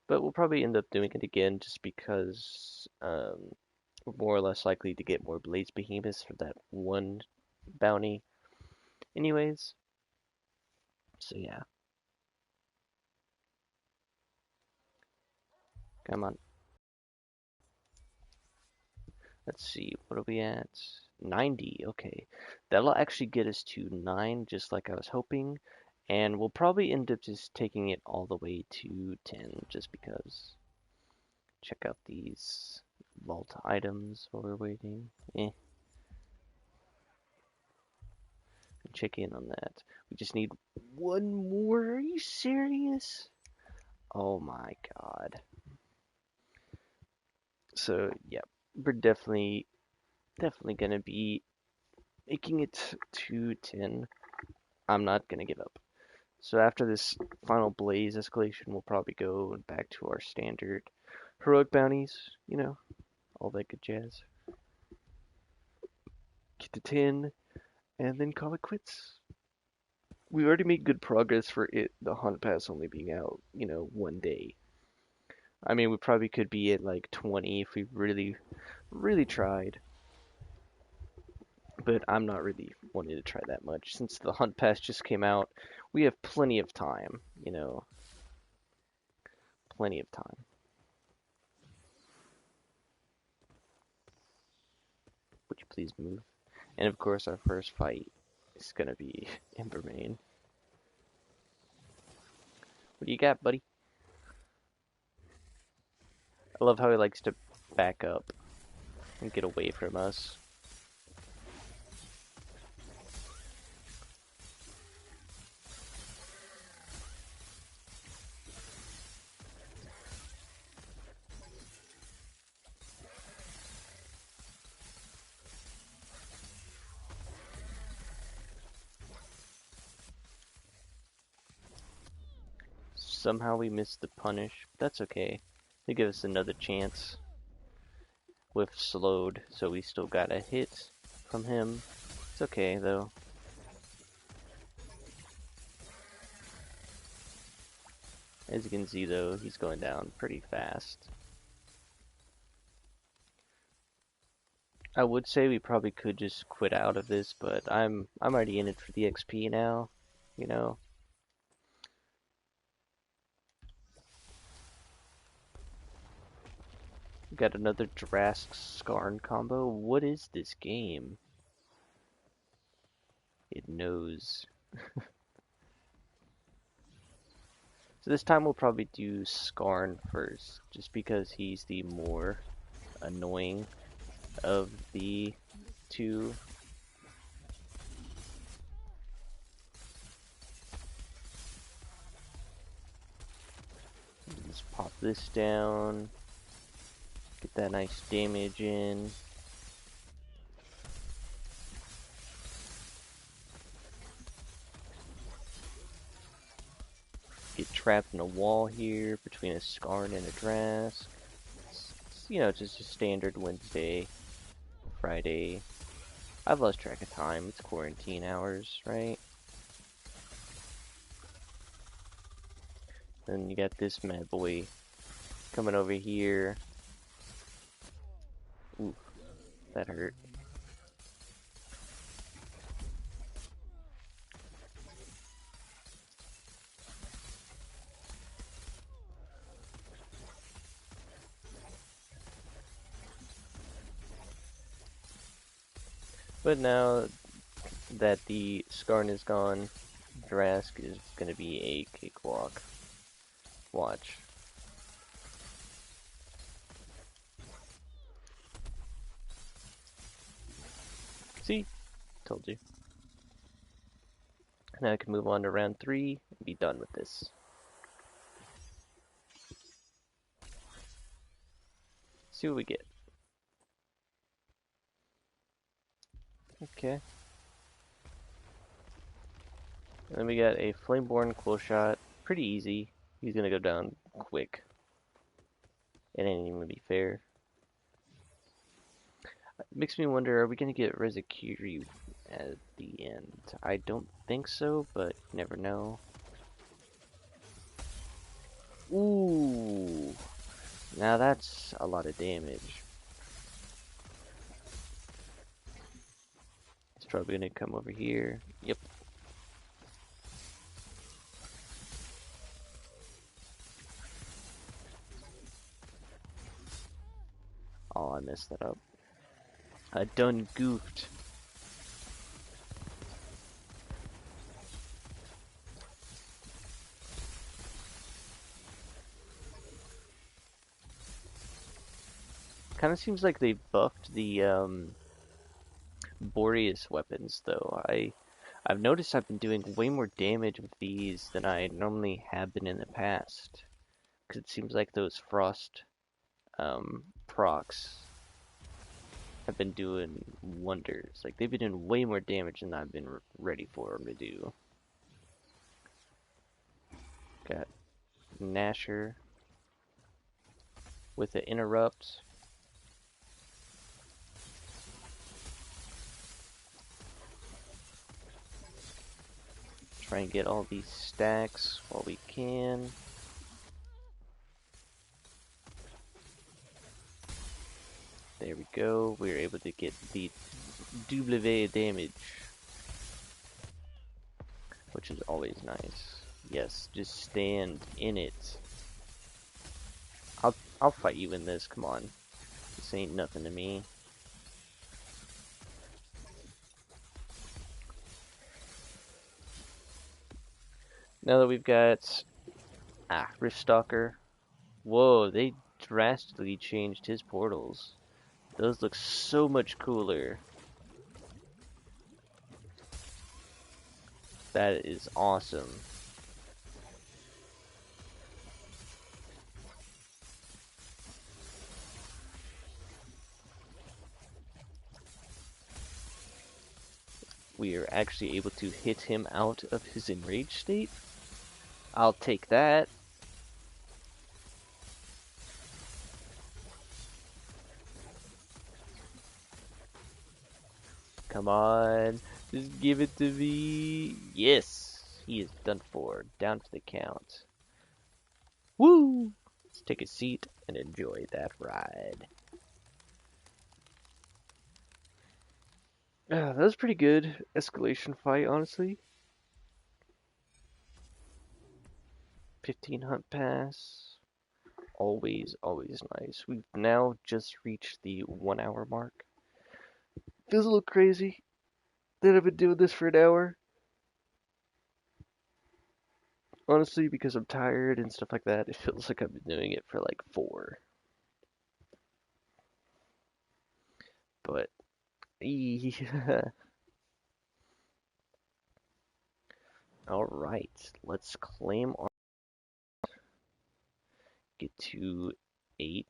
But we'll probably end up doing it again just because we're more or less likely to get more Blaze Behemoths for that one bounty. Anyways, so yeah. Come on. Let's see, what are we at? 90, okay. That'll actually get us to 9, just like I was hoping. And we'll probably end up just taking it all the way to 10, just because. Check out these vault items while we're waiting. Check in on that. We just need one more. Are you serious? Oh my god. So, yeah, we're definitely gonna be making it to 10. I'm not gonna give up. So after this final Blaze escalation, we'll probably go back to our standard heroic bounties, you know, all that good jazz. Get to 10, and then call it quits. We already made good progress for the hunt pass only being out, you know, one day. I mean, we probably could be at like 20 if we really tried. But I'm not really wanting to try that much. Since the hunt pass just came out, we have plenty of time, you know. Plenty of time. Would you please move? And of course, our first fight is gonna be Embermane. What do you got, buddy? I love how he likes to back up and get away from us. Somehow we missed the punish. That's okay. They give us another chance. With slowed, so we still got a hit from him. It's okay though. As you can see though, he's going down pretty fast. I would say we probably could just quit out of this, but I'm already in it for the XP now, you know. got another Drask Skarn combo. What is this game? It knows. So this time we'll probably do Skarn first, just because he's the more annoying of the two. Let's pop this down, get that nice damage in. Get trapped in a wall here between a Skarn and a Drask. It's, you know, just a standard Wednesday, Friday. I've lost track of time. It's quarantine hours, right? Then you got this mad boy coming over here. Ooh, that hurt. But now that the Skarn is gone, Drask is gonna be a cakewalk. Watch. See? Told you. Now I can move on to round 3 and be done with this. See what we get. Okay. And then we got a Flameborn Cool Shot. Pretty easy. He's gonna go down quick. It ain't even gonna be fair. It makes me wonder, are we gonna get Rezakiri at the end? I don't think so, but you never know. Ooh! Now that's a lot of damage. It's probably gonna come over here. Yep. Oh, I messed that up. I done goofed. Kind of seems like they buffed the Boreus weapons, though. I've noticed I've been doing way more damage with these than I normally have been in the past. Because it seems like those frost procs have been doing wonders. Like, they've been doing way more damage than I've been ready for them to do. Got Nasher with the interrupt. Try and get all these stacks while we can. There we go. We were able to get the double damage, which is always nice. Yes, just stand in it. I'll fight you in this. Come on, this ain't nothing to me. Now that we've got Riftstalker, whoa, they drastically changed his portals. Those look so much cooler. That is awesome. We are actually able to hit him out of his enraged state. I'll take that. Come on, just give it to me. Yes, he is done for. Down to the count. Woo! Let's take a seat and enjoy that ride. That was pretty good escalation fight, honestly. 15 hunt pass. always, always nice. We've now just reached the 1 hour mark. Feels a little crazy that I've been doing this for an hour. Honestly, because I'm tired and stuff like that, it feels like I've been doing it for like 4. But, yeah. Alright, let's claim our... Get to 8.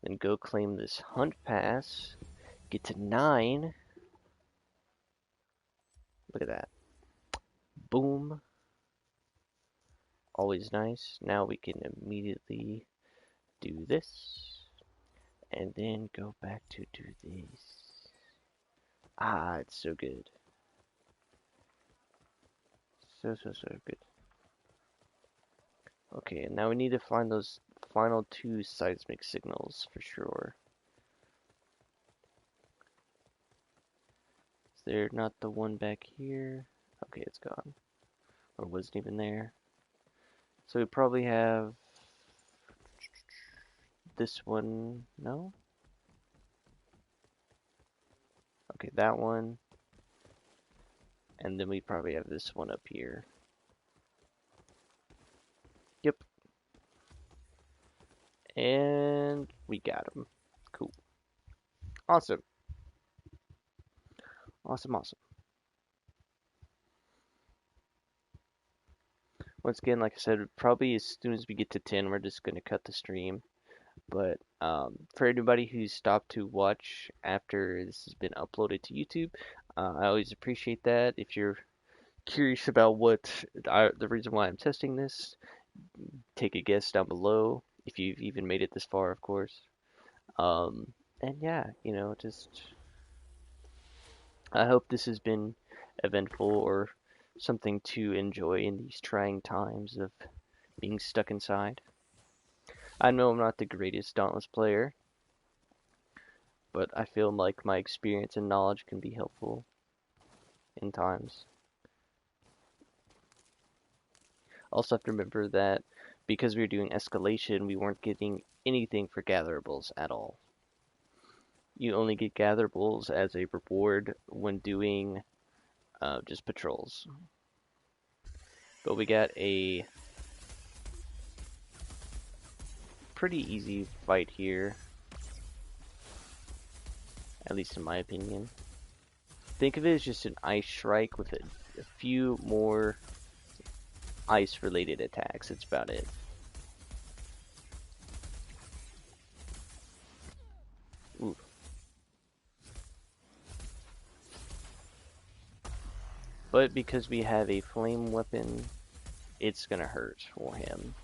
Then go claim this hunt pass. Get to 9. Look at that. Boom. Always nice. Now we can immediately do this. And then go back to do this. Ah, it's so good. So good. Okay, and now we need to find those final 2 seismic signals for sure. Is there not the one back here? Okay, it's gone. Or wasn't even there. So we probably have this one. No? Okay, that one. And then we probably have this one up here. Yep. And we got him. Cool. Awesome. Awesome. Once again, like I said, probably as soon as we get to 10, we're just going to cut the stream. But for anybody who's stopped to watch after this has been uploaded to YouTube, I always appreciate that. If you're curious about the reason why I'm testing this, take a guess down below. If you've even made it this far, of course. And yeah, just I hope this has been eventful or something to enjoy in these trying times of being stuck inside. I know I'm not the greatest Dauntless player, but I feel like my experience and knowledge can be helpful in times. Also have to remember that because we were doing escalation, we weren't getting anything for gatherables at all. You only get gatherables as a reward when doing just patrols. But we got a pretty easy fight here, at least in my opinion. Think of it as just an ice Shrike with a few more ice related attacks. That's about it. Ooh. But because we have a flame weapon, it's gonna hurt for him.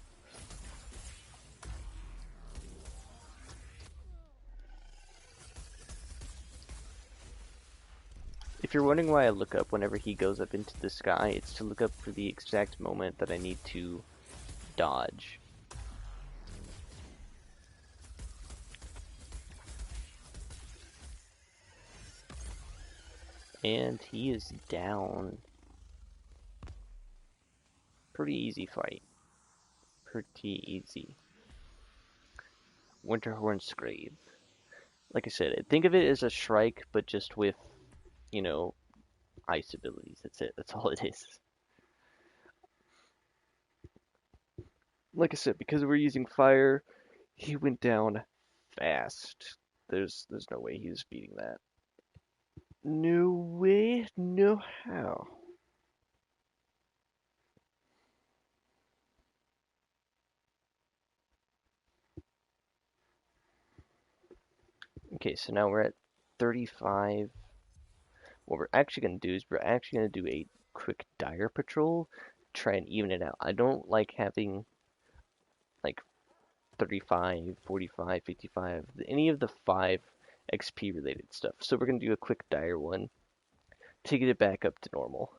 If you're wondering why I look up whenever he goes up into the sky, it's to look up for the exact moment that I need to dodge. And he is down. Pretty easy fight. Pretty easy. Winterhorn Scrave. Like I said, think of it as a Shrike, but just with, ice abilities. That's it. That's all it is. Like I said, because we're using fire, he went down fast. There's no way he was beating that. No way, no how. Okay, so now we're at 35. What we're actually going to do is we're actually going to do a quick dire patrol, try and even it out. I don't like having like 35, 45, 55, any of the 5 XP related stuff. So we're going to do a quick dire one to get it back up to normal.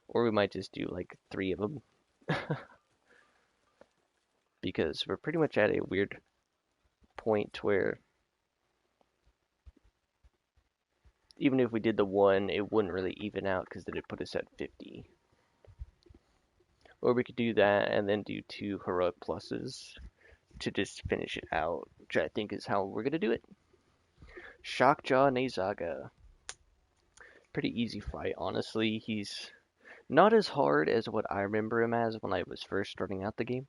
Or we might just do like 3 of them. Because we're pretty much at a weird point where even if we did the 1, it wouldn't really even out because then it put us at 50. Or we could do that and then do 2 heroic pluses to just finish it out, which I think is how we're gonna do it. Shockjaw Nezaga. Pretty easy fight, honestly. He's not as hard as what I remember him as when I was first starting out the game.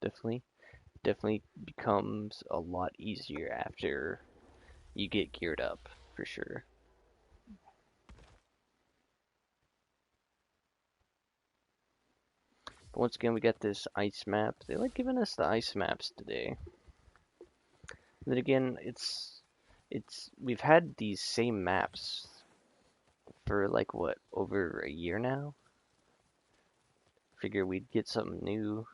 Definitely becomes a lot easier after you get geared up, for sure. But once again, we got this ice map. They like giving us the ice maps today. And then again, we've had these same maps for like what, over a year now? Figure we'd get something new.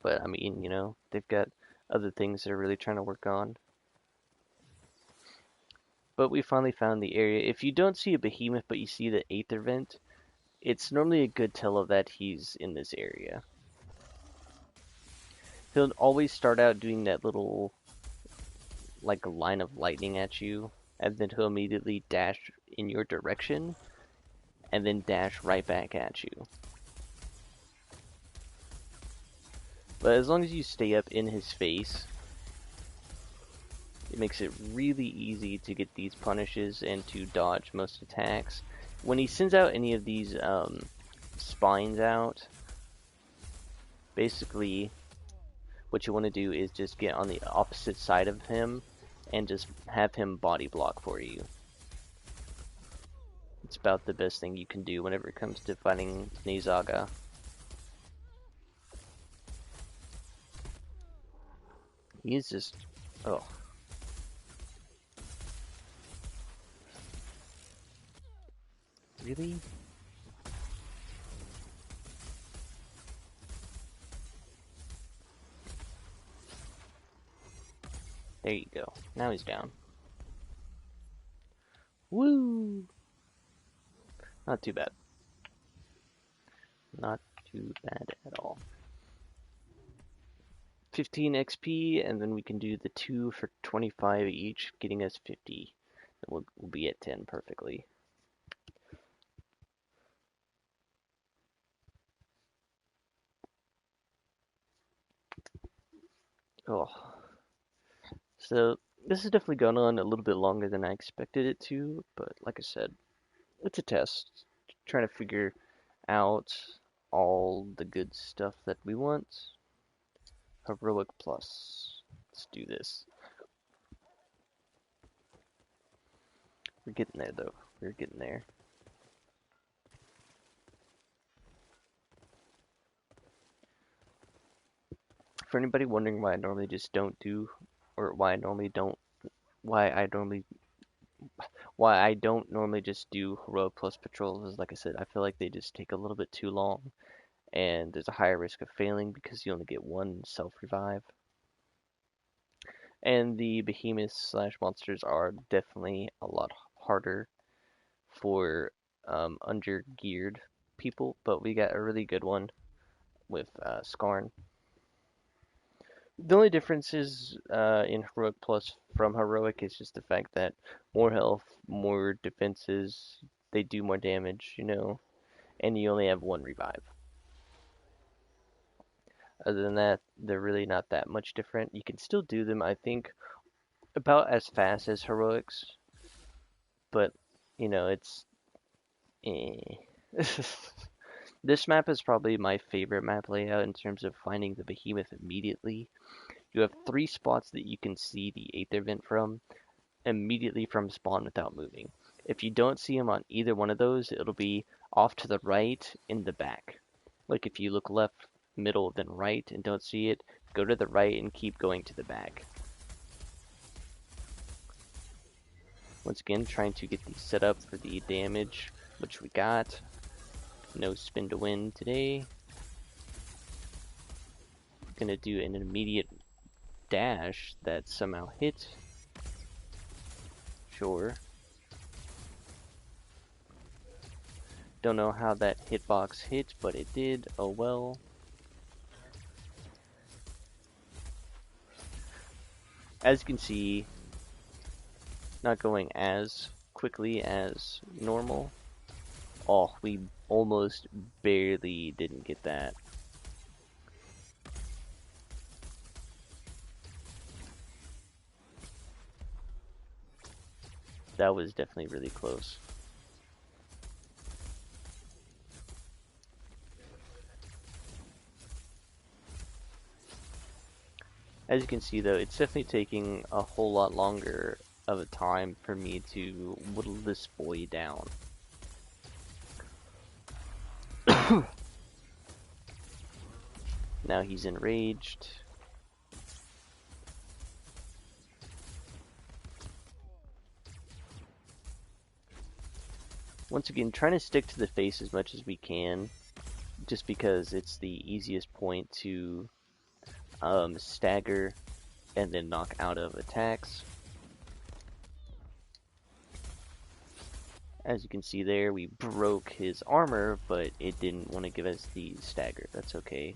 But I mean, you know, they've got other things they're really trying to work on. But we finally found the area. If you don't see a behemoth but you see the Aether Vent, it's normally a good tell of that he's in this area. He'll always start out doing that little, like, a line of lightning at you, and then he'll immediately dash in your direction, and then dash right back at you. But as long as you stay up in his face, it makes it really easy to get these punishes and to dodge most attacks. When he sends out any of these spines out, basically what you want to do is just get on the opposite side of him and just have him body block for you. It's about the best thing you can do whenever it comes to fighting Nezaga. He is just... oh. Really? There you go. Now he's down. Woo! Not too bad. Not too bad at all. 15 XP, and then we can do the 2 for 25 each, getting us 50. We'll be at 10 perfectly. Oh. So, this has definitely gone on a little bit longer than I expected it to, but like I said, it's a test. Trying to figure out all the good stuff that we want. Heroic plus. Let's do this. We're getting there, though. We're getting there. For anybody wondering why I normally just don't do, or why I don't normally just do heroic plus patrols, is like I said, I feel like they just take a little bit too long, and there's a higher risk of failing because you only get one self revive. And the behemoths slash monsters are definitely a lot harder for under geared people, but we got a really good one with Skarn. The only difference is in Heroic Plus from Heroic is just the fact that more health, more defenses, they do more damage, you know, and you only have one revive. Other than that, they're really not that much different. You can still do them, I think, about as fast as Heroics, but, you know, it's... This map is probably my favorite map layout in terms of finding the behemoth immediately. You have 3 spots that you can see the Aether Vent from immediately from spawn without moving. If you don't see him on either one of those, it'll be off to the right in the back. Like if you look left, middle, then right and don't see it, go to the right and keep going to the back. Once again, trying to get these set up for the damage, which we got. No spin to win today. Gonna do an immediate dash that somehow hit. Sure. Don't know how that hitbox hit, but it did. Oh well. As you can see, not going as quickly as normal. Oh, we almost barely didn't get that. That was definitely really close. As you can see though, it's definitely taking a whole lot longer of a time for me to whittle this boy down. Now he's enraged. Once again, trying to stick to the face as much as we can, just because it's the easiest point to stagger and then knock out of attacks. As you can see there, we broke his armor, but it didn't want to give us the stagger. That's okay.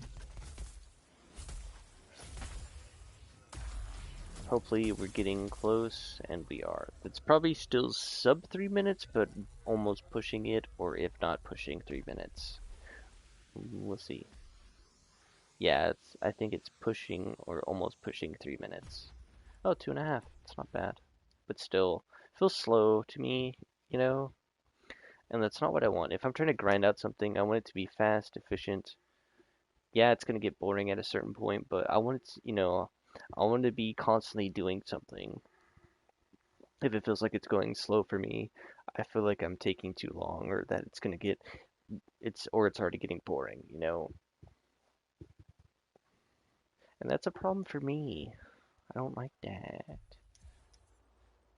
Hopefully we're getting close, and we are. It's probably still sub 3 minutes, but almost pushing it, or if not pushing 3 minutes. We'll see. Yeah, I think it's pushing, or almost pushing 3 minutes. Oh, 2.5. It's not bad. But still, feels slow to me, you know? And that's not what I want. If I'm trying to grind out something, I want it to be fast, efficient. Yeah, it's going to get boring at a certain point, but I want it to, you know, I want to be constantly doing something. If it feels like it's going slow for me, I feel like I'm taking too long, or that it's going to get, it's already getting boring, you know? And that's a problem for me. I don't like that.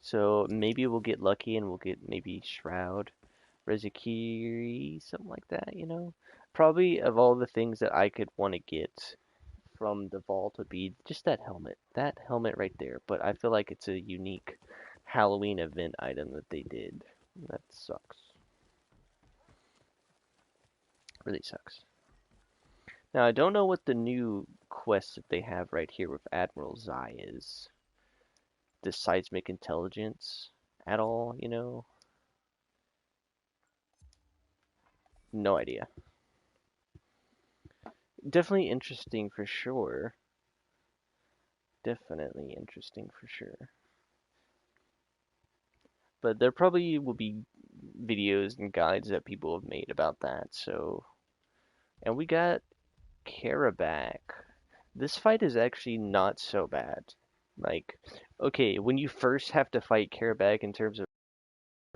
So maybe we'll get lucky and we'll get maybe Shroud, Rezikiri, something like that, you know? Probably of all the things that I could want to get from the vault would be just that helmet. That helmet right there. But I feel like it's a unique Halloween event item that they did. That sucks. Really sucks. Now I don't know what the new quest that they have right here with Admiral Zai is. The seismic intelligence at all, you know? No idea. Definitely interesting for sure. Definitely interesting for sure. But there probably will be videos and guides that people have made about that, so... And we got Charrogg. This fight is actually not so bad. Like, okay, when you first have to fight Charrogg in terms of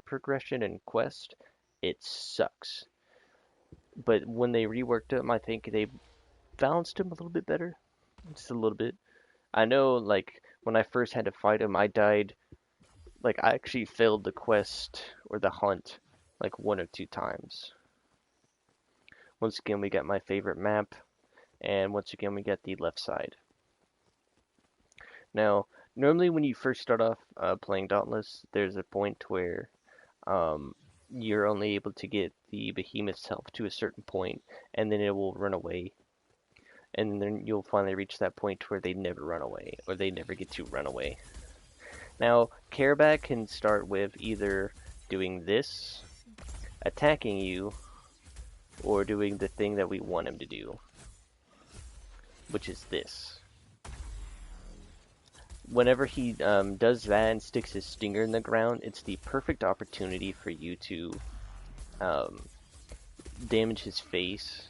progression and quest, it sucks. But when they reworked him, I think they balanced him a little bit better. Just a little bit. I know, like, when I first had to fight him, I died. Like, I actually failed the quest or the hunt like 1 or 2 times. Once again, we got my favorite map, and once again, we got the left side. Now, normally when you first start off playing Dauntless, there's a point where you're only able to get the behemoth's health to a certain point, and then it will run away. And then you'll finally reach that point where they never run away, or they never get to run away. Now, Charrogg can start with either doing this, attacking you, or doing the thing that we want him to do, which is this. Whenever he does that and sticks his stinger in the ground, it's the perfect opportunity for you to damage his face.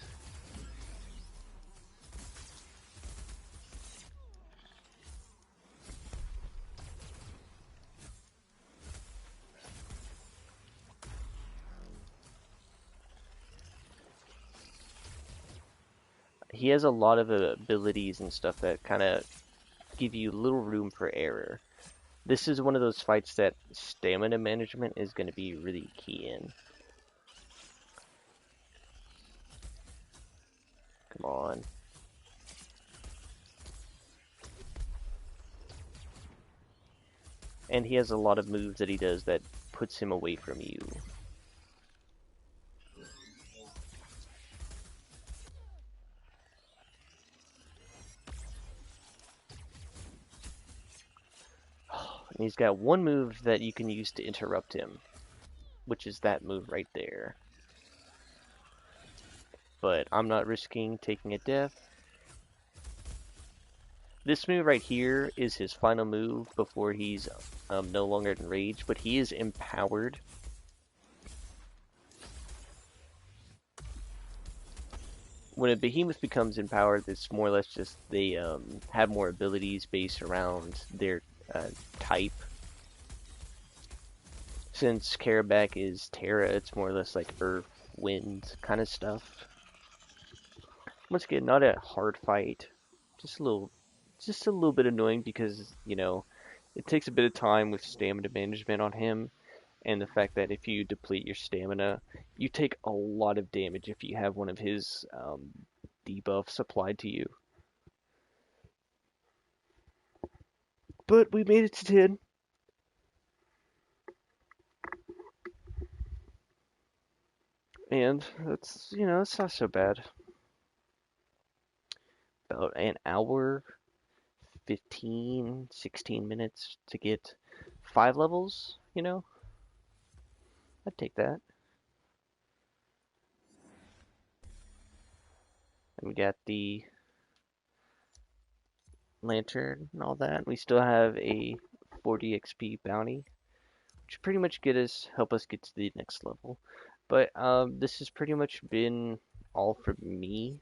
He has a lot of abilities and stuff that kind of give you little room for error. This is one of those fights that stamina management is going to be really key in. Come on. And he has a lot of moves that he does that puts him away from you. And he's got one move that you can use to interrupt him, which is that move right there. But I'm not risking taking a death. This move right here is his final move before he's no longer enraged, but he is empowered. When a behemoth becomes empowered, it's more or less just they have more abilities based around their type. Since Charrogg is Terra, it's more or less like Earth, Wind kind of stuff. Once again, not a hard fight, just a little bit annoying because it takes a bit of time with stamina management on him, and the fact that if you deplete your stamina, you take a lot of damage if you have one of his debuffs applied to you. But we made it to 10. And it's not so bad. About an hour, 15, 16 minutes to get 5 levels, I'd take that. And we got the lantern and all that. We still have a 40 XP bounty, which pretty much help us get to the next level. But this has pretty much been all for me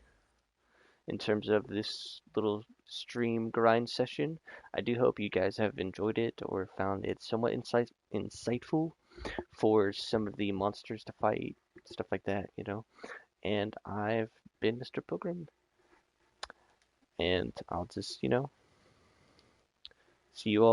in terms of this little stream grind session. I do hope you guys have enjoyed it or found it somewhat insightful for some of the monsters to fight, stuff like that, And I've been Mr. Pilgrim, and I'll just, see you all.